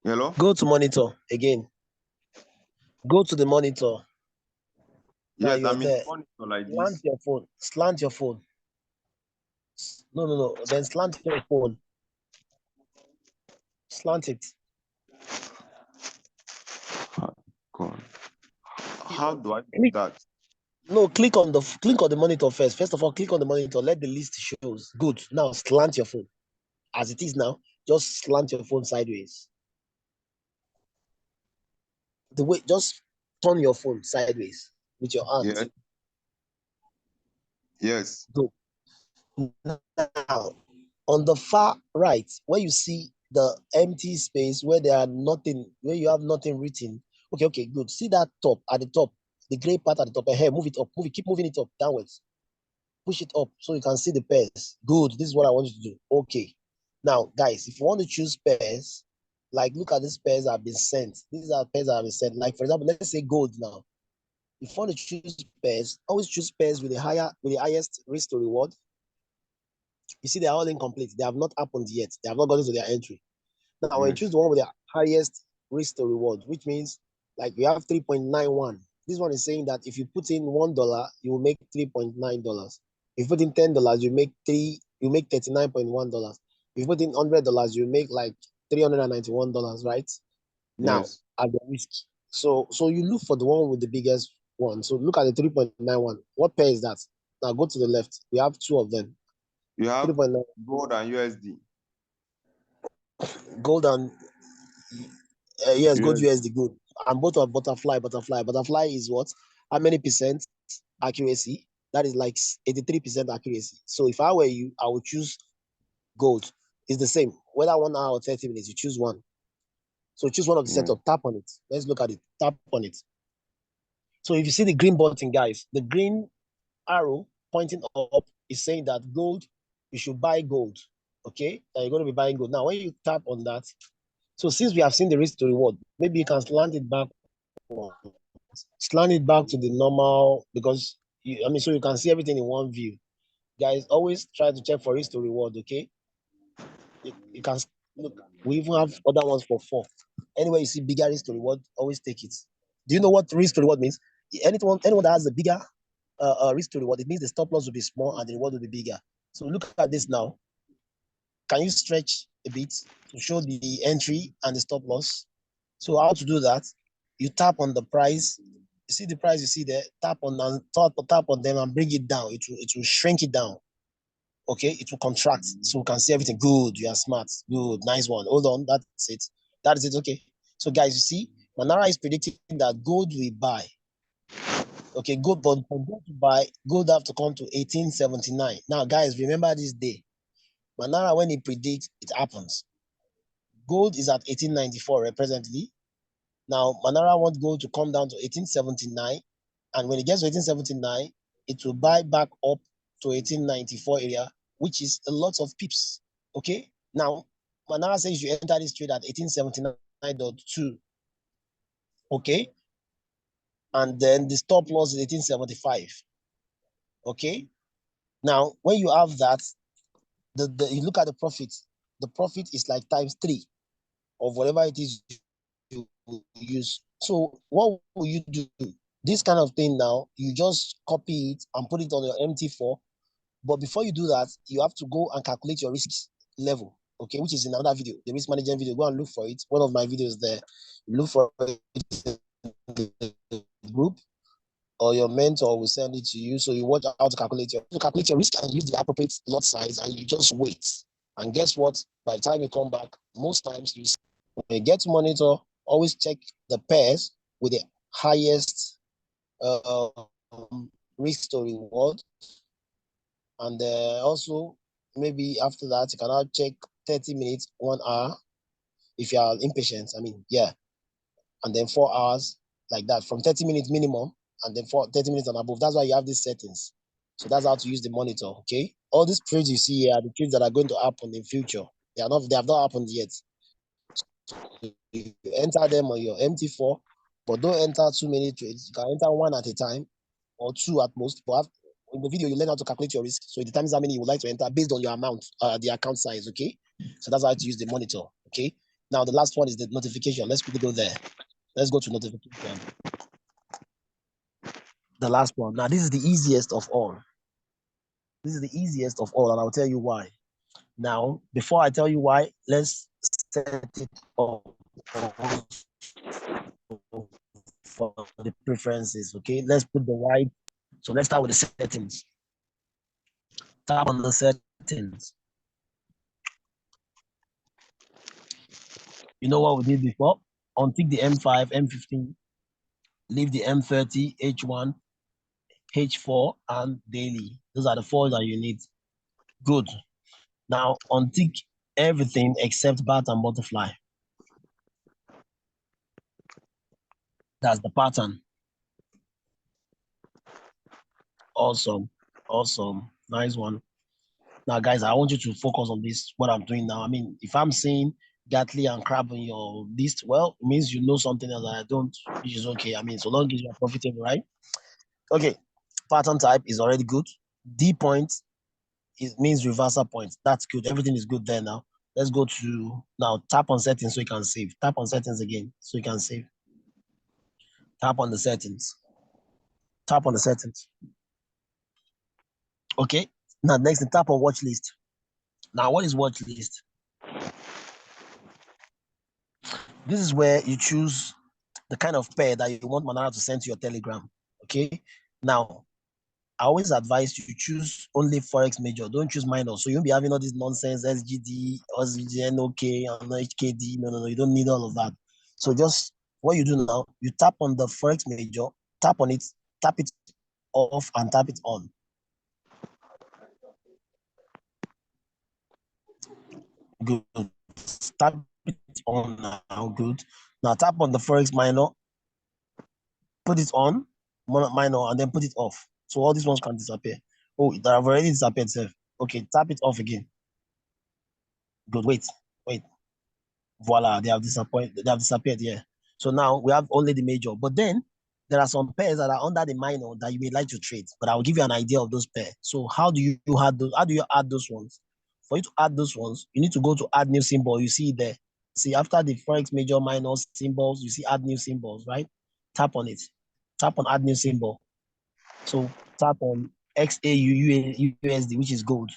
Hello? Go to monitor again. Go to the monitor. Now Yes, you're I'm in the there. monitor like Slant this. your phone. Slant your phone. No. Then slant your phone. Slant it. God. How do I do Click. that? No, click on the monitor first. First of all, click on the monitor. Let the list shows. Good. Now slant your phone. As it is now, just slant your phone sideways. Just turn your phone sideways with your hand. Yes. Yes. Good. Now, on the far right, where you see the empty space where where you have nothing written. Okay, good. See that top at the top, the gray part at the top. Here, move it up. Keep moving it up downwards. Push it up so you can see the pairs. Good. This is what I want you to do. Okay. Now, guys, if you want to choose pairs, like look at these pairs that have been sent. These are pairs that have been sent. Like for example, let's say gold now. If you want to choose pairs, always choose pairs with the highest risk to reward. You see, they're all incomplete. They have not happened yet. They have not gotten to their entry. Now, when you choose the one with the highest risk to reward, which means like you have 3.91. This one is saying that if you put in $1, you will make $3.9. If you put in $10, you make $39.1. If you put in $100, you make like $391, right? Now, Yes. at the risk. So you look for the one with the biggest one. So look at the 3.91. What pair is that? Now go to the left. We have two of them. You have 3.9. gold and USD. Gold and yes, gold Yes. USD good. And both are butterfly. Butterfly is what? How many percent accuracy? That is like 83% accuracy. So if I were you, I would choose gold. It's the same. Whether 1 hour or 30 minutes, you choose one. So choose one of the setup, tap on it. Let's look at it. Tap on it. So if you see the green button, guys, the green arrow pointing up is saying that gold, you should buy gold. Okay? That you're going to be buying gold. Now, when you tap on that, so since we have seen the risk to reward, maybe you can slant it back, to the normal, because so you can see everything in one view. Guys, always try to check for risk to reward. Okay, you can look. We even have other ones for 4. Anyway, you see bigger risk to reward, always take it. Do you know what risk to reward means? Anyone that has a bigger risk to reward, it means the stop loss will be small and the reward will be bigger. So look at this now. Can you stretch a bit to show the entry and the stop loss? So how to do that? You tap on the price. You see the price you see there. Tap on them and bring it down. It will shrink it down. Okay, it will contract. So we can see everything. Good, you are smart. Good, nice one. Hold on, that's it. That is it. Okay. So guys, you see, Manara is predicting that gold will buy. Okay, gold, but for gold to buy, gold have to come to 1879. Now, guys, remember this day. Manara, when he predicts, it happens. Gold is at 1894 presently. Now, Manara wants gold to come down to 1879. And when it gets to 1879, it will buy back up to 1894 area, which is a lot of pips. Okay. Now, Manara says you enter this trade at 1879.2. Okay. And then the stop loss is 1875. Okay. Now, when you have that, you look at the profit is like times 3 of whatever it is you use. So what will you do? This kind of thing now, you just copy it and put it on your MT4. But before you do that, you have to go and calculate your risk level, okay, which is in another video, the risk management video. Go and look for it. One of my videos there. Look for it in the group, or your mentor will send it to you. So you watch how to calculate your risk and use the appropriate lot size, and you just wait. And guess what? By the time you come back, most times when you get to monitor, always check the pairs with the highest risk to reward. And also, maybe after that, you can now check 30 minutes, 1 hour, if you are impatient. I mean, yeah. And then 4 hours, like that, from 30 minutes minimum, and then 30 minutes and above. That's why you have these settings. So that's how to use the monitor, okay? All these trades you see here are the trades that are going to happen in future. They have not happened yet. You enter them on your MT4, but don't enter too many trades. You can enter one at a time or two at most. But in the video, you learn how to calculate your risk. So it determines how many you would like to enter based on your amount, the account size, okay? So that's how to use the monitor, okay? Now, the last one is the notification. Let's quickly go there. Let's go to notification. The last one. Now, this is the easiest of all. This is the easiest of all, and I'll tell you why. Now, before I tell you why, let's set it up for the preferences, okay? Let's put the right. So let's start with the settings. Tap on the settings. You know what we did before? Untick the M5, M15, leave the M30, H1, H4, and daily. Those are the 4 that you need. Good. Now untick everything except bat and butterfly. That's the pattern. Awesome. Awesome. Nice one. Now, guys, I want you to focus on this, what I'm doing now. I mean, if I'm seeing Gatly and Crab in your list, well, it means you know something else that I don't, which is okay. I mean, so long as you're profitable, right? Okay. Pattern type is already good. D point, it means reversal point. That's good. Everything is good there now. Let's go to, now tap on settings so you can save. Tap on settings again so you can save. Tap on the settings. Tap on the settings. Okay. Now, next, tap on watch list. Now, what is watch list? This is where you choose the kind of pair that you want Manara to send to your Telegram. Okay. Now, I always advise you choose only Forex major. Don't choose minor. So you won't be having all this nonsense, SGD, SGD, NOK, and HKD. No. You don't need all of that. So just what you do now, you tap on the Forex major, tap on it, tap it off, and tap it on. Good. Tap it on now. Good. Now tap on the Forex minor, put it on, minor, and then put it off. So all these ones can disappear. Oh, they have already disappeared, sir. Okay, tap it off again. Good. Wait. Voila, they have disappeared. They have disappeared here. So now we have only the major. But then there are some pairs that are under the minor that you may like to trade. But I will give you an idea of those pairs. So how do you add those? How do you add those ones? For you to add those ones, you need to go to add new symbol. You see there. See, after the Forex major minor symbols, you see add new symbols, right? Tap on it. Tap on add new symbol. So tap on XAU USD, which is gold.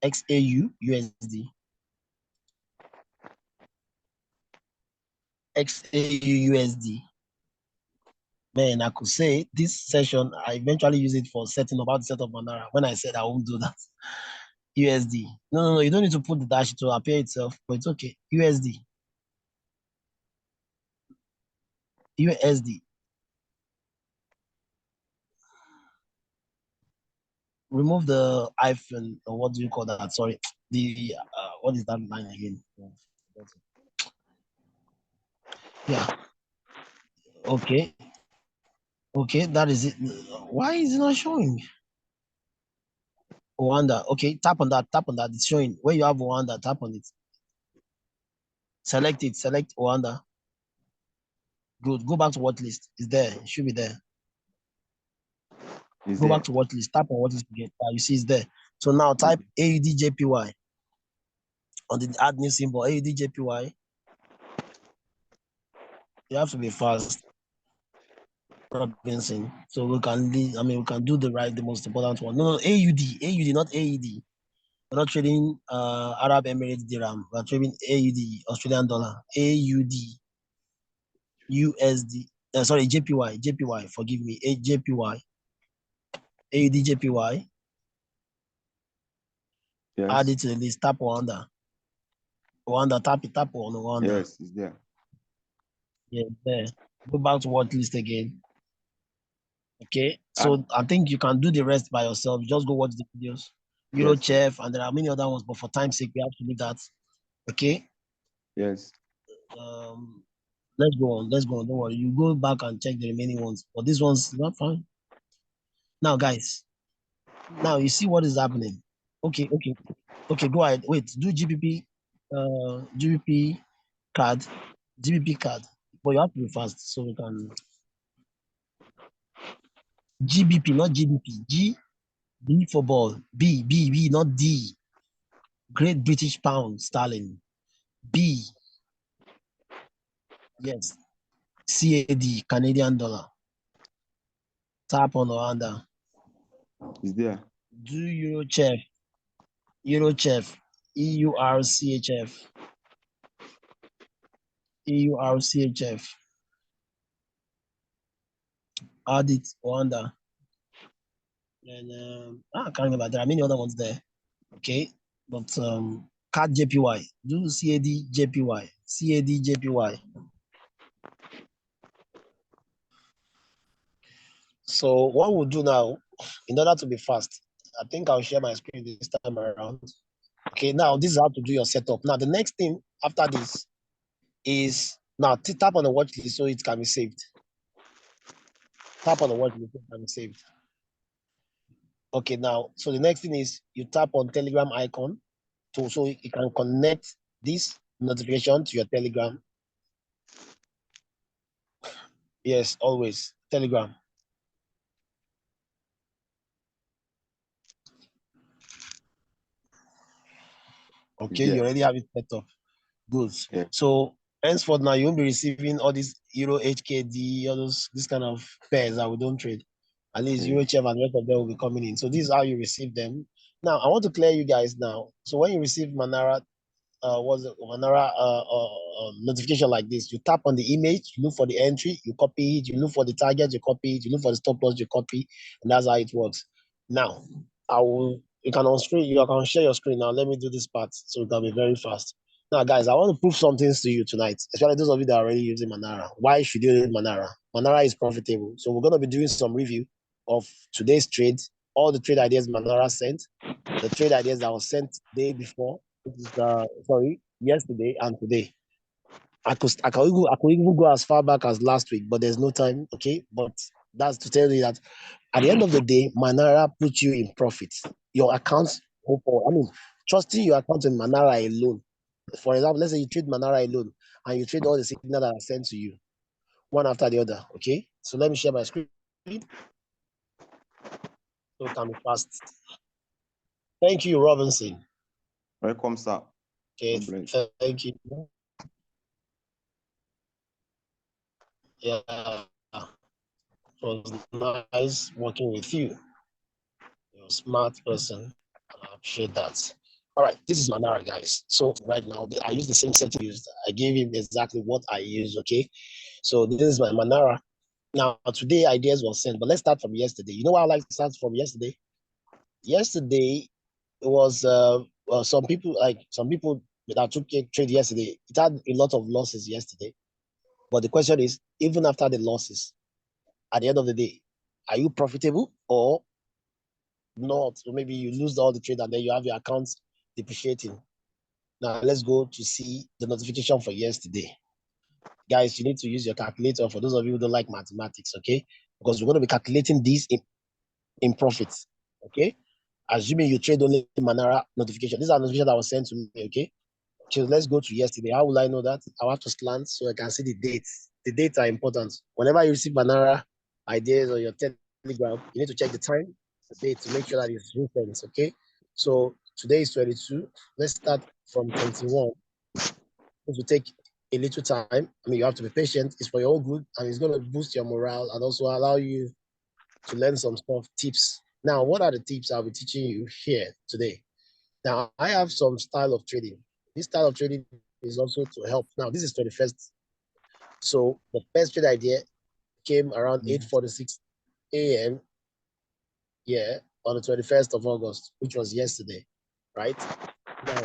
XAU USD. XAU USD. Man, I could say this session, I eventually use it for setting up how to set up Manara when I said I won't do that. USD. No, you don't need to put the dash to appear itself, but it's okay. USD. USD. Remove the hyphen, or what do you call that? Sorry. The what is that line again? Yeah. Okay. Okay, that is it. Why is it not showing? Rwanda. Okay, tap on that. Tap on that. It's showing. Where you have Rwanda, tap on it. Select it. Select Rwanda. Good. Go back to what list. It's there. It should be there. Is Go there? back to what list. Tap on what list again. You see it's there. So now type AUDJPY on the add new symbol. AUDJPY. You have to be fast, Robinson. So we can lead, we can do the most important one. No, AUD, not AED. We're not trading Arab Emirates dirham. We're trading AUD, Australian dollar. AUD, USD. Sorry, JPY. Forgive me. JPY. AUD, JPY. Yes. Add it to the list. Tap Rwanda. Rwanda. Tap on Rwanda. Yes, it's there. Yeah, there. Go back to what list again. Okay, so I think you can do the rest by yourself. Just go watch the videos. Eurochef, and there are many other ones, but for time's sake, we have to leave that. Okay. Yes. Let's go on. Don't worry. You go back and check the remaining ones. But this one's not fine. Now, guys. Now you see what is happening. Okay. Go ahead. Wait. Do GBP. GBP card. GBP card. But you have to be fast so we can. GBP, not GBP. G. B for ball. B, not D. Great British Pound Sterling. B. Yes. CAD, Canadian dollar. Tap on Rwanda. Is there? Do Eurochef. EURCHF. EURCHF. Add it, Rwanda. And I can't remember. There are many other ones there. Okay. But CAD JPY. Do CAD JPY. CAD JPY. So what we'll do now, in order to be fast, I think I'll share my screen this time around. Okay, now this is how to do your setup. Now the next thing after this is now tap on the watch list so it can be saved. Tap on the watch list so it can be saved. Okay, now so the next thing is you tap on Telegram icon so you can connect this notification to your Telegram. Yes, always Telegram. Okay, you already have it set up. Good. Yeah. So henceforth now you won't be receiving all these Euro HKD, all this kind of pairs that we don't trade. At least Eurochef and the rest of them will be coming in. So this is how you receive them. Now I want to clear you guys now. So when you receive Manara Manara notification like this, you tap on the image, you look for the entry, you copy it, you look for the target, you copy it, you look for the stop loss, you copy, and that's how it works. Now you can share your screen now. Let me do this part so it can be very fast. Now, guys, I want to prove some things to you tonight, especially those of you that are already using Manara. Why should you use Manara? Manara is profitable. So we're going to be doing some review of today's trade, all the trade ideas Manara sent, the trade ideas that was sent the day before, which is yesterday and today. I could even go as far back as last week, but there's no time. Okay, but that's to tell you that at the end of the day, Manara puts you in profit. Your accounts, trusting your account in Manara alone. For example, let's say you trade Manara alone and you trade all the signals that are sent to you, one after the other. Okay, so let me share my screen so it can be fast. Thank you, Robinson. Welcome, sir. Okay, thank you. Yeah, it was nice working with you. You're a smart person. I appreciate that. All right, this is Manara, guys. So right now, I use the same setting used. I gave him exactly what I use, okay? So this is my Manara. Now, today ideas were sent, but let's start from yesterday. You know why I like to start from yesterday? Yesterday, it was well, some people that took a trade yesterday, it had a lot of losses yesterday. But the question is, even after the losses, at the end of the day, are you profitable or not? Or maybe you lose all the trade and then you have your accounts depreciating. Now let's go to see the notification for yesterday. Guys, you need to use your calculator for those of you who don't like mathematics, okay? Because we're going to be calculating these in profits, okay? Assuming you trade only Manara notification. These are notifications that was sent to me, okay? So let's go to yesterday. How will I know that? I have to slant so I can see the dates. The dates are important. Whenever you receive Manara ideas or your Telegram, you need to check the time, the date to make sure that it's recent, okay? So today is 22. Let's start from 21. It will take a little time. I mean, you have to be patient. It's for your own good, and it's going to boost your morale and also allow you to learn some stuff, tips. Now, what are the tips I'll be teaching you here today? Now, I have some style of trading. This style of trading is also to help. Now, this is 21st. So the first trade idea came around 8:46 a.m. Yeah, on the 21st of August, which was yesterday, right? Now,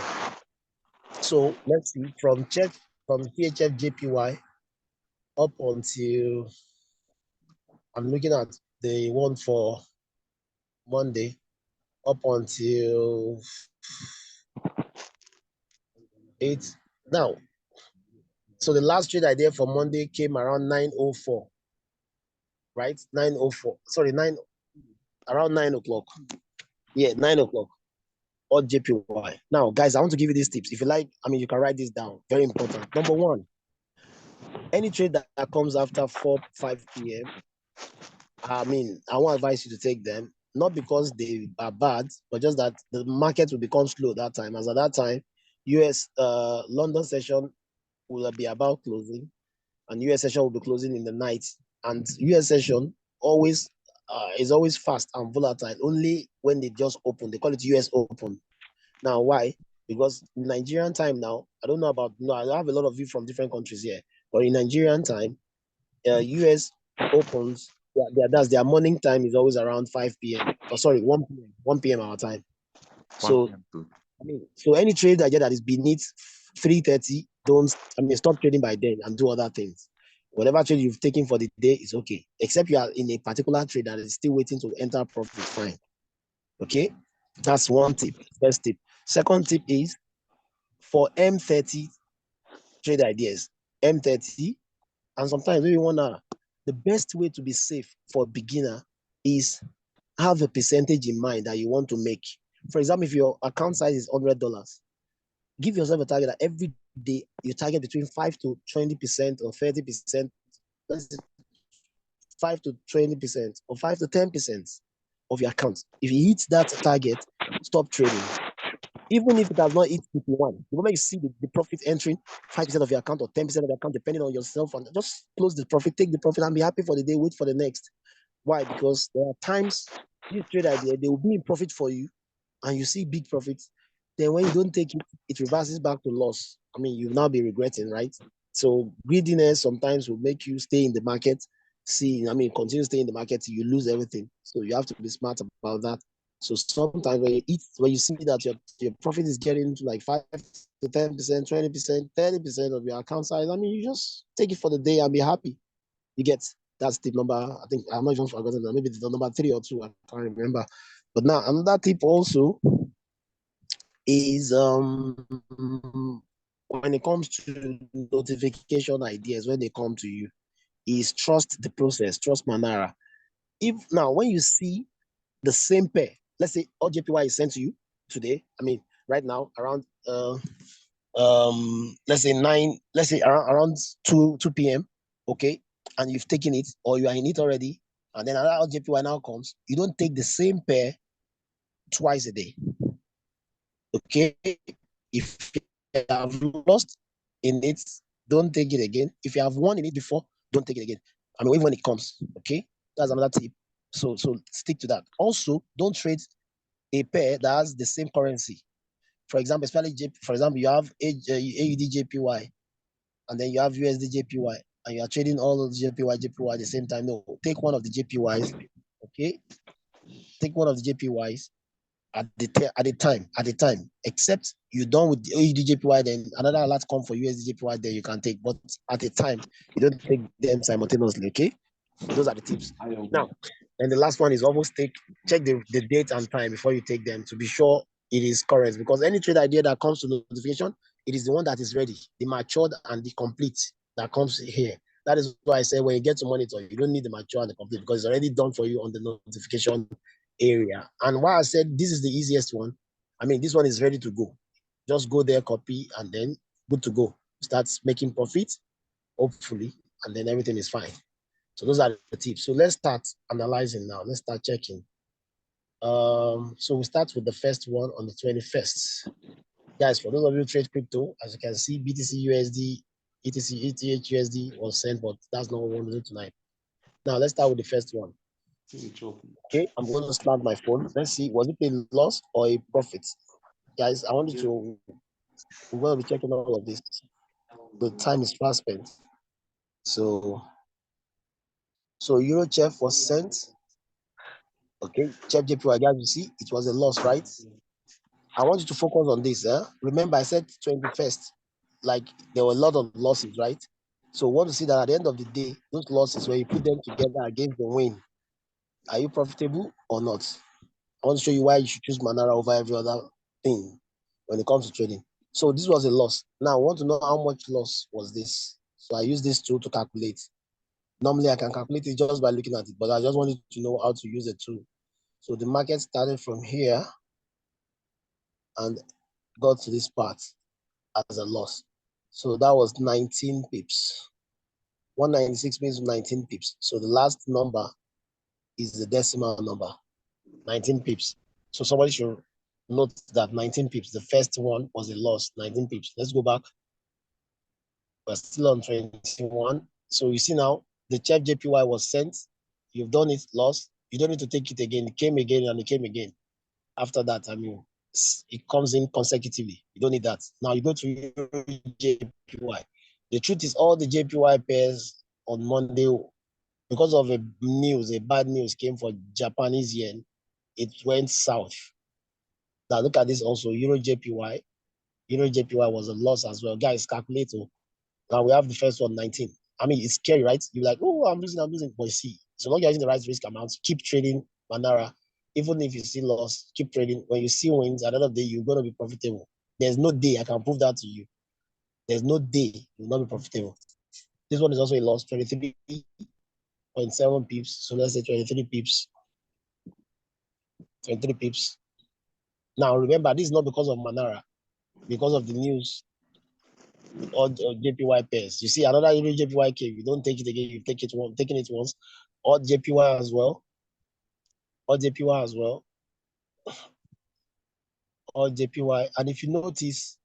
so let's see from CHF JPY up until I'm looking at the one for Monday up until 8. Now, so the last trade idea for Monday came around 9:04, right? 9:04. Sorry, around 9 o'clock. Yeah, 9 o'clock or JPY. Now, guys, I want to give you these tips. If you like, I mean, you can write this down. Very important. Number one, any trade that comes after 5 p.m., I mean, I won't advise you to take them, not because they are bad, but just that the market will become slow that time. As at that time, US London session will be about closing, and US session will be closing in the night. And US session always is always fast and volatile. Only when they just open, they call it US Open. Now, why? Because in Nigerian time now, I don't know about no, I have a lot of you from different countries here, but in Nigerian time, US opens. That's their morning time is always around 5 p.m. Oh, sorry, 1 p.m. 1 p.m. our time. So I mean, so any trade idea that is beneath 3:30, don't stop trading by then and do other things. Whatever trade you've taken for the day is okay, except you are in a particular trade that is still waiting to enter profit. Fine. Okay, that's one tip. First tip. Second tip is for M30 trade ideas. M30, and sometimes when you wanna, the best way to be safe for a beginner is have a percentage in mind that you want to make. For example, if your account size is $100, give yourself a target that every day you target between 5 to 20% or 30%, 5 to 20% or 5 to 10% of your account. If you hit that target, stop trading. Even if it has not hit 51, the moment you see the profit entering 5% of your account or 10% of your account, depending on yourself, and just close the profit, take the profit, and be happy for the day, wait for the next. Why? Because there are times this trade idea, they will be in profit for you, and you see big profits. Then when you don't take it, it reverses back to loss. I mean, you'll now be regretting, right? So greediness sometimes will make you stay in the market. Continue staying in the market, you lose everything. So you have to be smart about that. So sometimes when you see that your profit is getting to like 5 to 10%, 20%, 30% of your account size, I mean, you just take it for the day and be happy. You get that's tip number, I think I'm not even forgotten that. Maybe it's the number 3 or 2, I can't remember. But now another tip also is when it comes to notification ideas, when they come to you, is trust the process, trust Manara. If now when you see the same pair, let's say OJPY is sent to you today, I mean right now around let's say around 2 p.m. Okay, and you've taken it or you are in it already, and then another OJPY now comes, you don't take the same pair twice a day. Okay, if you have lost in it, don't take it again. If you have won in it before, don't take it again. I mean, even when it comes, okay, that's another tip. So stick to that. Also, don't trade a pair that has the same currency. For example, for example, you have AUD JPY, and then you have USD JPY, and you are trading all of the JPY at the same time. No, take one of the JPYs. Okay, take one of the JPYs at the time, except you're done with the AUDJPY, then another alert come for USDJPY, then you can take. But at the time, you don't take them simultaneously. Okay, those are the tips. Now, and the last one is always check the date and time before you take them to be sure it is correct, because any trade idea that comes to notification, it is the one that is ready, the matured and the complete that comes here. That is why I say when you get to monitor, you don't need the mature and the complete because it's already done for you on the notification area. And why I said this is the easiest one, I mean, this one is ready to go. Just go there, copy, and then good to go. Start making profit, hopefully, and then everything is fine. So those are the tips. So let's start analyzing now. Let's start checking. So we start with the first one on the 21st. Guys, for those of you who trade crypto, as you can see, BTC USD, ETC, ETH USD was sent, but that's not what we want to do tonight. Now let's start with the first one. Okay, I'm going to start my phone. Let's see, was it a loss or a profit? Guys, I want you to, we're going to be checking all of this. The time is fast spent. So Eurochef was sent. Okay, Chef JPY, guys, you see, it was a loss, right? I want you to focus on this. Remember, I said 21st, like there were a lot of losses, right? So we want to see that at the end of the day, those losses, when you put them together against the win, are you profitable or not? I want to show you why you should choose Manara over every other thing when it comes to trading. So this was a loss. Now I want to know how much loss was this. So I use this tool to calculate. Normally I can calculate it just by looking at it, but I just wanted to know how to use the tool. So the market started from here and got to this part as a loss. So that was 19 pips. 196 means 19 pips. So the last number is the decimal number, 19 pips. So somebody should note that 19 pips. The first one was a loss, 19 pips. Let's go back. We're still on 21. So you see now, the check JPY was sent. You've done it, lost. You don't need to take it again. It came again and it came again. After that, I mean, it comes in consecutively. You don't need that. Now you go to JPY. The truth is all the JPY pairs on Monday, because of a bad news came for Japanese yen, it went south. Now look at this also, Euro JPY. Euro JPY was a loss as well. Guys, calculate. Now we have the first one, 19. I mean, it's scary, right? You're like, oh, I'm losing. But you see, so long as you're using the right risk amounts, keep trading Manara. Even if you see loss, keep trading. When you see wins, at the end of the day, you're going to be profitable. There's no day, I can prove that to you. There's no day you'll not be profitable. This one is also a loss, 23.7 pips. So let's say 23 pips. 23 pips. Now, remember, this is not because of Manara, because of the news or JPY pairs. You see, another Euro JPY came, you don't take it again, you take it once, taking it once, or JPY as well, or JPY as well, or JPY. And if you notice,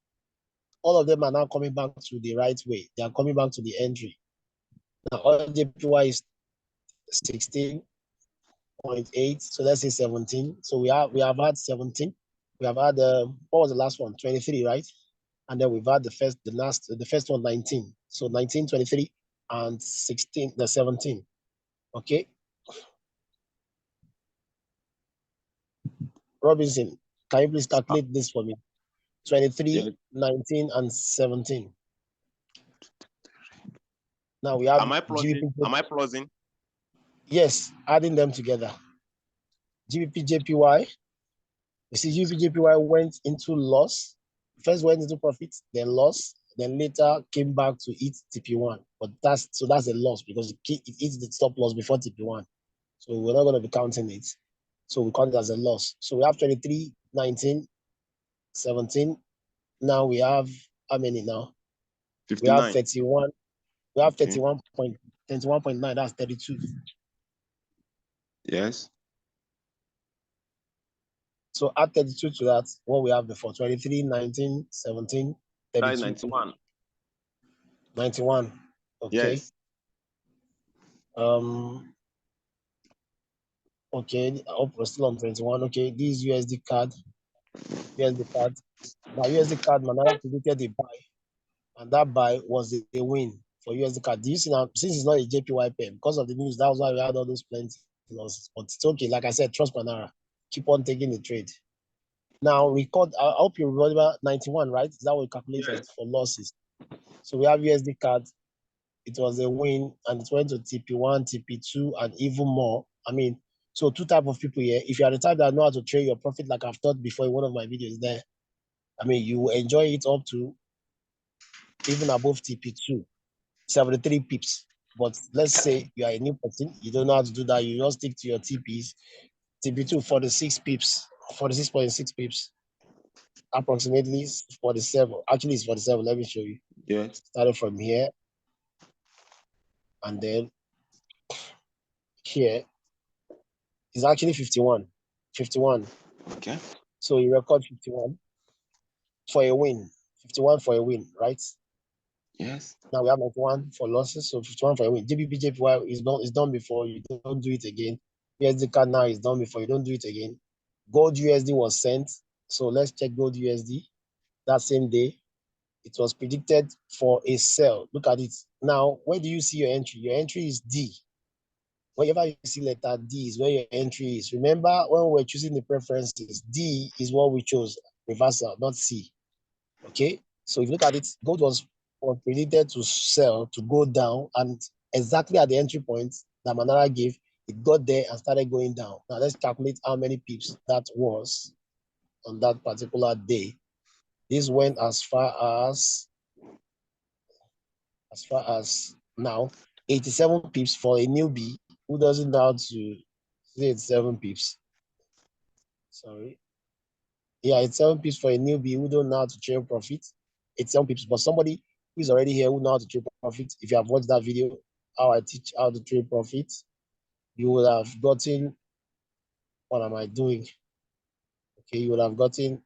all of them are now coming back to the right way. They are coming back to the entry. Now, all JPY is 16.8, so let's say 17. So we have had 17. We have had what was the last one? 23, right? And then we've had the first one 19. So 19, 23, and 16, the 17. Okay. Robinson, can you please calculate this for me? 23, Yeah. 19, and 17. Now we have Am I plotting? GBP. Am I plotting? Yes, adding them together. GBP JPY. You see, GBP JPY went into loss. First went into profit, then loss, then later came back to eat TP1. But that's a loss because it eats the stop loss before TP1. So we're not going to be counting it. So we count it as a loss. So we have 23, 19, 17. Now we have how many now? 59. We have 31. We have Okay. 31.9. That's 32. Yes. So add 32 to that, what we have before, 23, 19, 17, 32. 91. 91. Okay. Yes. Okay, I hope we're still on 21. Okay, this USD card. USD card. Now USD card, Manara predicted a buy, and that buy was a win for USD card. Do you see now, since it's not a JPY pair, because of the news, that was why we had all those plenty losses. But it's okay. Like I said, trust Manara. Keep on taking the trade. Now record, I hope you remember 91, right? Is that what we calculated for losses? So we have USD card. It was a win and it went to TP1, TP2, and even more. I mean, so two type of people here. If you are the type that know how to trade your profit, like I've taught before in one of my videos there, I mean, you enjoy it up to even above TP2, 73 pips. But let's say you are a new person, you don't know how to do that, you just stick to your TPs. TP2, 46 pips, 46.6 pips, approximately 47. Actually, it's 47. Let me show you. Yes. Started from here, and then here is actually 51. 51. Okay. So you record 51 for a win. 51 for a win, right? Yes. Now we have 91 for losses, so 51 for a win. GBP, JPY is done before, you don't do it again. USD card now is done before, you don't do it again. Gold USD was sent. So let's check gold USD. That same day, it was predicted for a sell. Look at it. Now, where do you see your entry? Your entry is D. Whenever you see letter D is where your entry is. Remember when we were choosing the preferences, D is what we chose, reversal, not C. Okay, so if you look at it, gold was predicted to sell, to go down, and exactly at the entry point that Manara gave, it got there and started going down. Now let's calculate how many pips that was on that particular day. This went as far as now 87 pips for a newbie who doesn't know how to say 87 pips. Sorry. Yeah, it's 7 pips for a newbie who don't know how to trade profit. It's 7 pips, but somebody who is already here who know how to trade profit, if you have watched that video, how I teach how to trade profit, you will have gotten, what am I doing? Okay, you will have gotten,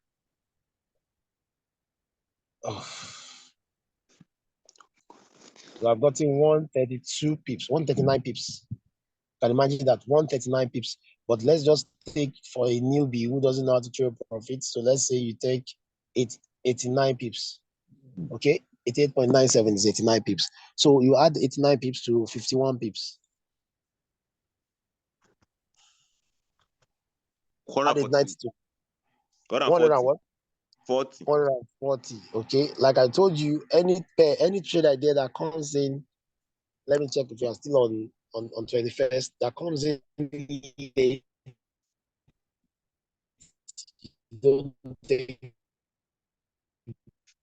you have gotten 132 pips, 139 pips. You can imagine that 139 pips, but let's just take for a newbie who doesn't know how to trade profit. So let's say you take 89 pips. Okay, 88.97 is 89 pips. So you add 89 pips to 51 pips. Add 89 to 100 and what? 40. 140. Okay, like I told you, any pair, any trade idea that comes in, let me check if you are still on 21st, that comes in, don't take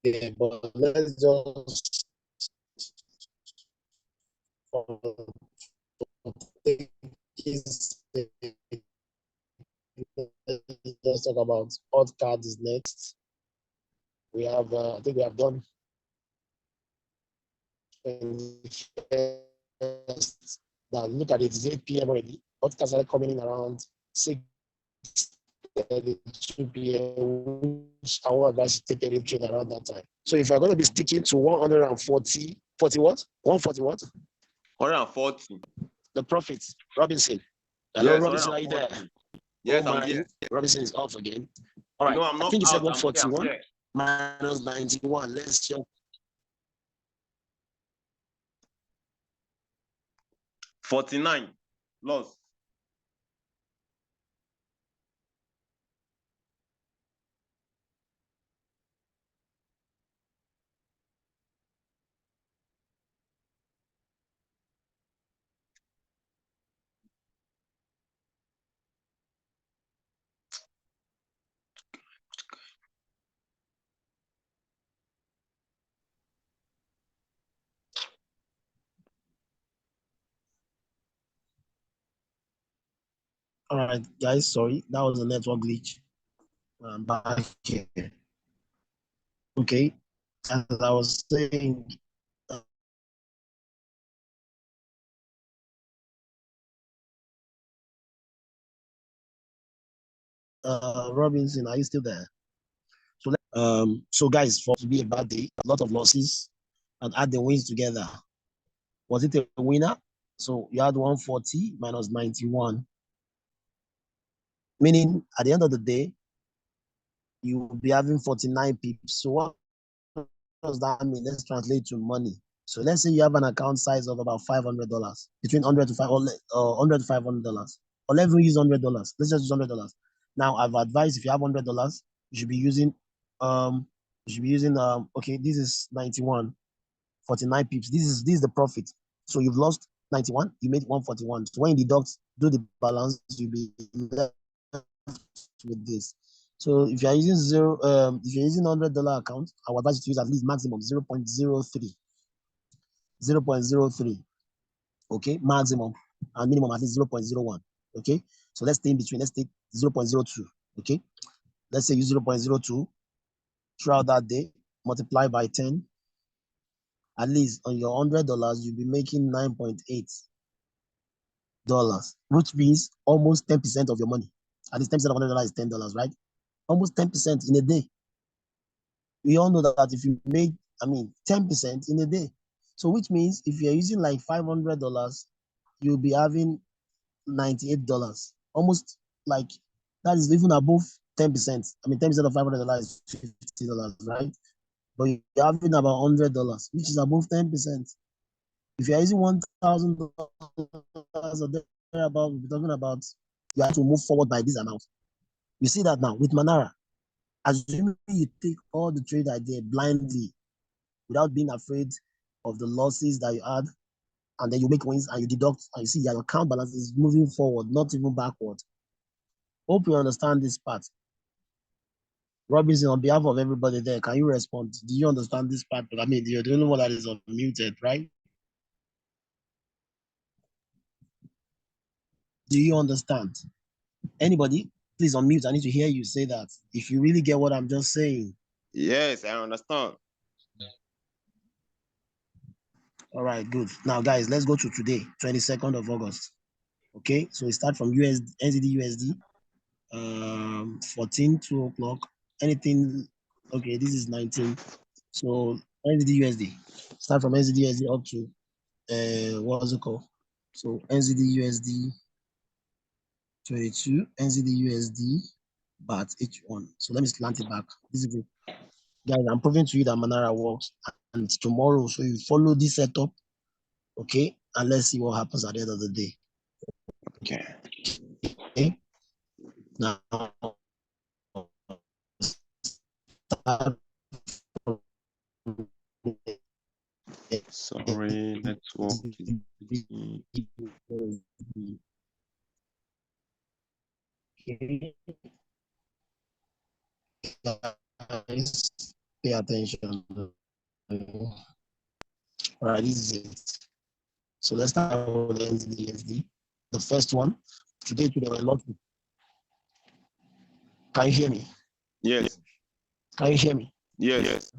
it, but let's just let's talk about odd cards next. We have, I think we have done 21st. Now look at it, it's 8 p.m. already. Odd cards are coming in around 6:32 p.m. Which I would advise you take a trade around that time. So if you're going to be sticking to 140, 40 what? 140 what? 140. The profits, Robinson. Hello, Yes, Robinson, are you there? 140. Yes, Oh I'm my, here. Robinson is off again. All right, No, I'm I not think you said out. I'm here. 141 minus 91. Let's check. 49. Loss. All right, guys, sorry, that was a network glitch. I'm back here. Okay, as I was saying, Robinson, are you still there? So guys, for to be a bad day, a lot of losses, and add the wins together. Was it a winner? So you had 140 minus 91, meaning at the end of the day, you will be having 49 pips. So what does that mean? Let's translate to money. So let's say you have an account size of about $500, between 100 to 500 $100 to $500, or let's even use $100. Let's just use $100. Now I've advised if you have $100, you should be using okay, this is 91, 49 pips. This is the profit. So you've lost 91, you made 141. So when you deduct, do the balance, you'll be left with this. So if you're using if you're using $100 account, I would advise you to use at least maximum 0.03. 0.03. Okay, maximum, and minimum at least 0.01. Okay, so let's stay in between. Let's take 0.02. Okay, let's say use 0.02 throughout that day, multiply by 10. At least on your $100, you'll be making $9.8, which means almost 10% of your money. At least 10% of $100 is $10, right? Almost 10% in a day. We all know that if you make, 10% in a day. So which means if you're using like $500, you'll be having $98. Almost like that is even above 10%. 10% of $500 is $50, right? But you're having about $100, which is above 10%. If you're using $1,000 or thereabout, we're talking about you have to move forward by this amount. You see that now with Manara. Assuming you take all the trade idea blindly without being afraid of the losses that you had, and then you make wins and you deduct and you see your account balance is moving forward, not even backward. Hope you understand this part. Robinson, on behalf of everybody there, can you respond? Do you understand this part? You're the only one that is unmuted, right? Do you understand? Anybody, please unmute. I need to hear you say that. If you really get what I'm just saying. Yes, I understand. All right, good. Now, guys, let's go to today, 22nd of August. Okay, so we start from NZD USD, 14, 2 o'clock, anything. Okay, this is 19. So NZD USD, start from NZD USD up to, what was it called? So NZD USD 22, NZD USD, but each one. So let me slant it back. This is it. Guys, I'm proving to you that Manara works, and tomorrow, so you follow this setup, okay? And let's see what happens at the end of the day. Okay. Okay. Now, Sorry, network is guys, pay attention. All right, this is it. So let's start with the NZD. The first one, today there were a lot. Can you hear me? Yes. Can you hear me? Yes.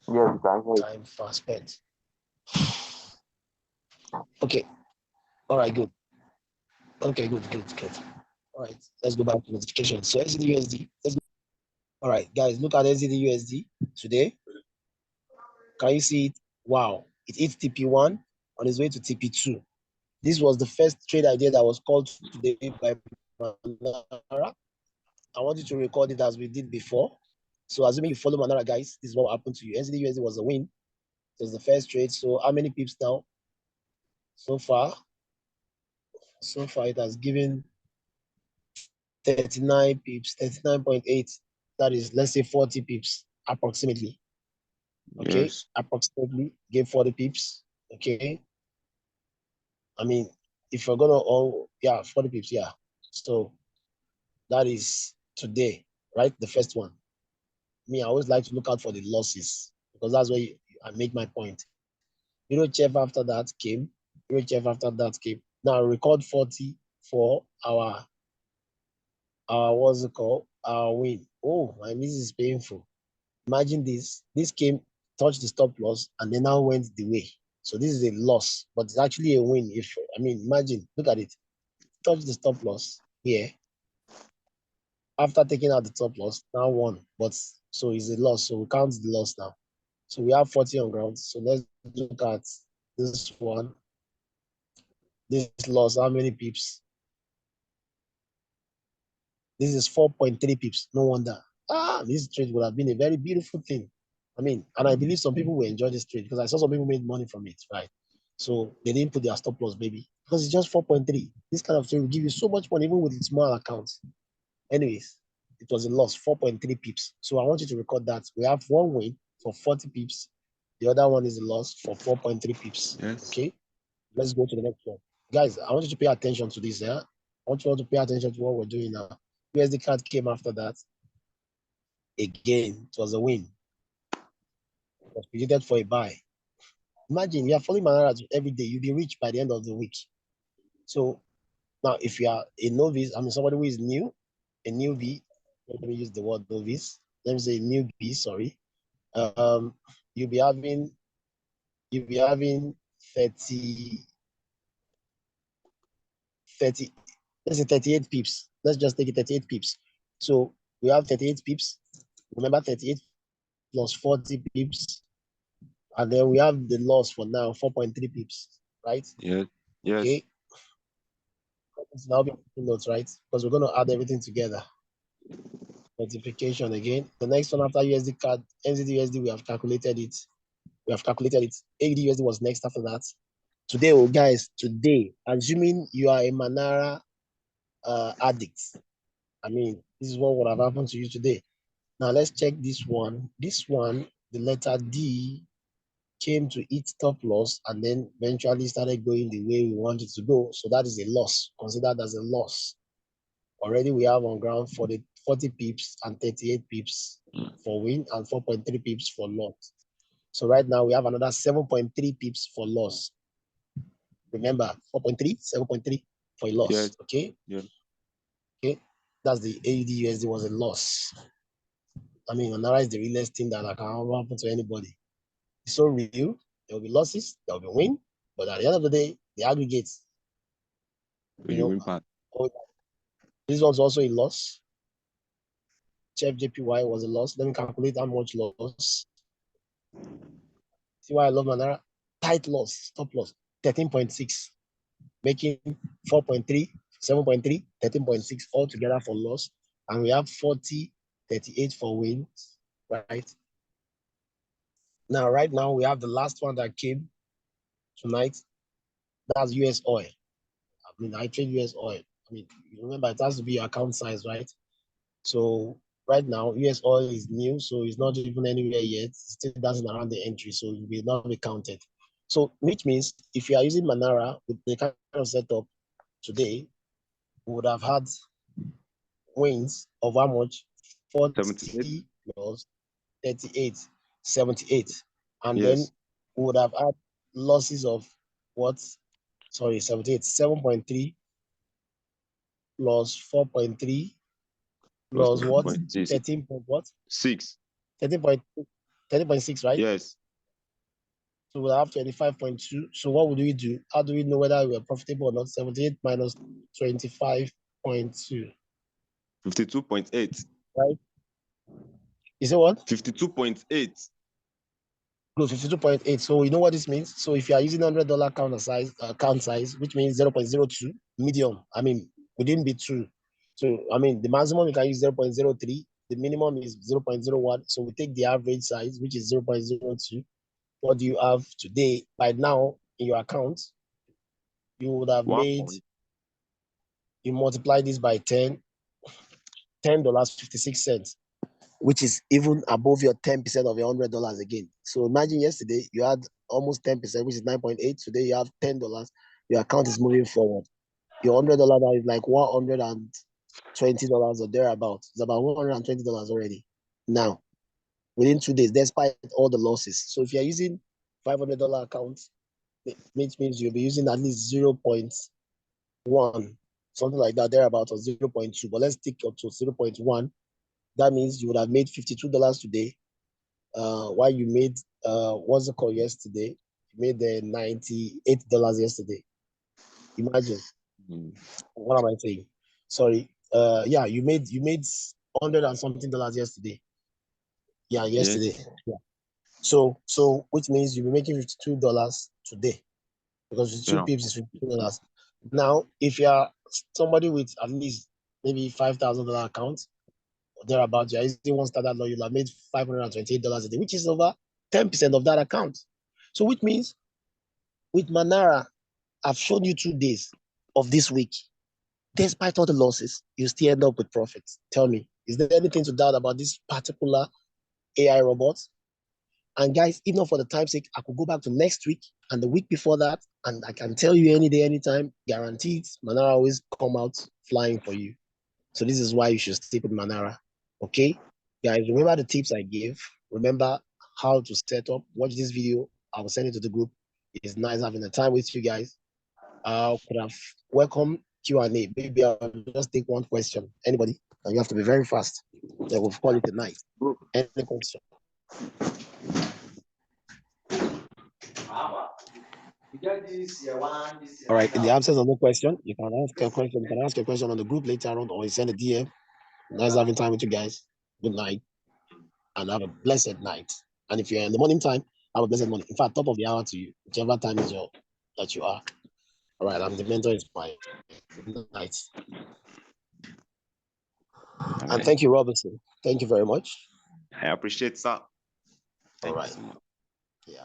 Yes, Time fast spent. Okay. All right, good. Okay, good. All right, let's go back to notification. So NZD USD. All right, guys, look at NZD USD today. Can you see it? Wow, it hit TP1 on its way to TP2. This was the first trade idea that was called today by Manara. I want you to record it as we did before. So assuming you follow Manara, guys, this is what happened to you. NZD USD was a win. It was the first trade. So how many pips now? So far, it has given 39 pips, 39.8. That is, let's say 40 pips approximately. Okay, Yes. approximately gave 40 pips. Okay. If you're gonna all, yeah, 40 pips, yeah. So that is today, right? The first one. I always like to look out for the losses because that's where I make my point. Eurochef after that came. Now record 40 for our what's it called? Our win. Oh, my miss is painful. Imagine this. This came, touched the stop loss, and then now went the way. So this is a loss, but it's actually a win. Imagine, look at it. Touch the stop loss here. After taking out the top loss, now won. But so it's a loss. So we count the loss now. So we have 40 on ground. So let's look at this one. This loss, how many pips? This is 4.3 pips. No wonder. This trade would have been a very beautiful thing. And I believe some people will enjoy this trade because I saw some people made money from it, right? So they didn't put their stop loss, baby, because it's just 4.3. This kind of trade will give you so much money, even with small accounts. Anyways, it was a loss, 4.3 pips. So I want you to record that. We have one win for 40 pips. The other one is a loss for 4.3 pips. Yes. Okay, let's go to the next one. Guys, I want you to pay attention to this. Yeah, I want you all to pay attention to what we're doing now. USD card came after that. Again, it was a win. It was predicted for a buy. Imagine you are following Manara every day, you'll be rich by the end of the week. So now, if you are a novice, I mean somebody who is new, a newbie, let me use the word novice. Let me say newbie, sorry. Um, you'll be having 30, let's say 38 pips. Let's just take it 38 pips. So we have 38 pips. Remember 38 plus 40 pips. And then we have the loss for now, 4.3 pips, right? Yes. Yes. Okay. It's now be notes, right? Because we're going to add everything together. Notification again. The next one after USD card, NZD USD, we have calculated it. AUD USD was next after that. Today, oh guys, today, assuming you are a Manara addict, I mean, this is what would have happened to you today. Now let's check this one. This one, the letter D came to its stop loss and then eventually started going the way we want it to go. So that is a loss, considered as a loss. Already we have on ground for the 40 pips and 38 pips for win and 4.3 pips for loss. So right now we have another 7.3 pips for loss. Remember, 4.3, 7.3 for a loss. Yes. Okay. Yeah. Okay. That's the AUD USD was a loss. I mean, Manara is the realest thing that can happen to anybody. It's so real. There will be losses, there will be win, but at the end of the day, the aggregates. You win part. This was also a loss. Chef JPY was a loss. Let me calculate how much loss. See why I love Manara? Tight loss, stop loss, 13.6, making 4.3, 7.3, 13.6 altogether for loss. And we have 40, 38 for wins, right? Now, right now, we have the last one that came tonight. That's US oil. I mean, I trade US oil. I mean, you remember it has to be your account size, right? So right now, US oil is new, so it's not even anywhere yet. It's still dancing around the entry, so it will not be counted. So which means if you are using Manara with the kind of setup today, we would have had wins of how much? 78. 40 plus 38, 78. And then Yes. we would have had losses of what? Sorry, 78, 7.3 plus 4.3 Plus plus what? 4.6. 13 point what? 6. 13.6, right? Yes. So we'll have 25.2. So what would we do? How do we know whether we are profitable or not? 78 minus 25.2, 52.8. right? You say what? 52.8. No, 52.8. So you know what this means? So if you are using $100 account size, which means 0.02, medium, I mean, within be true. So, I mean, the maximum you can use 0.03, the minimum is 0.01. So we take the average size, which is 0.02. What do you have today? By now, in your account, you would have 1 made, point. you multiply this by 10, $10.56, which is even above your 10% of your $100 again. So imagine yesterday you had almost 10%, which is 9.8. Today you have $10. Your account is moving forward. Your $100 now is like $120 or thereabout. It's about $120 already. Now, within 2 days, despite all the losses. So if you're using $500 account, which means you'll be using at least 0.1, something like that, thereabout, or 0.2. But let's take up to 0.1. That means you would have made $52 today. While you made what's it called yesterday? You made the $98 yesterday. Imagine. What am I saying? Sorry. Yeah, you made 100 and something dollars yesterday. Yeah, yesterday. Yes. Yeah. So which means you'll be making $52 today because 52 Yeah. pips is $52. Now, if you are somebody with at least maybe $5,000 account or thereabout, you're using one standard loan, you'll have made $528 a day, which is over 10% of that account. So which means with Manara, I've shown you 2 days of this week. Despite all the losses, you still end up with profits. Tell me, Is there anything to doubt about this particular AI robot? And guys, if not for the time's sake, I could go back to next week and the week before that, and I can tell you any day, anytime, guaranteed, Manara always come out flying for you. So this is why you should stick with Manara. Okay? Guys, remember the tips I gave. Remember how to set up. Watch this video. I will send it to the group. It's nice having the time with you guys. Could have welcome Q&A. Maybe I'll just take one question. Anybody? And you have to be very fast. Then we'll call it a night. Any question? All right. In the absence of no question, you can ask a question. You can ask a question on the group later on, or you send a DM. Nice having time with you guys. Good night, and have a blessed night. And if you're in the morning time, have a blessed morning. In fact, top of the hour to you, whichever time is your that you are. All right. I'm the mentor. Is my good night. And thank you, Robinson. Thank you very much. I appreciate that. All right. Yeah.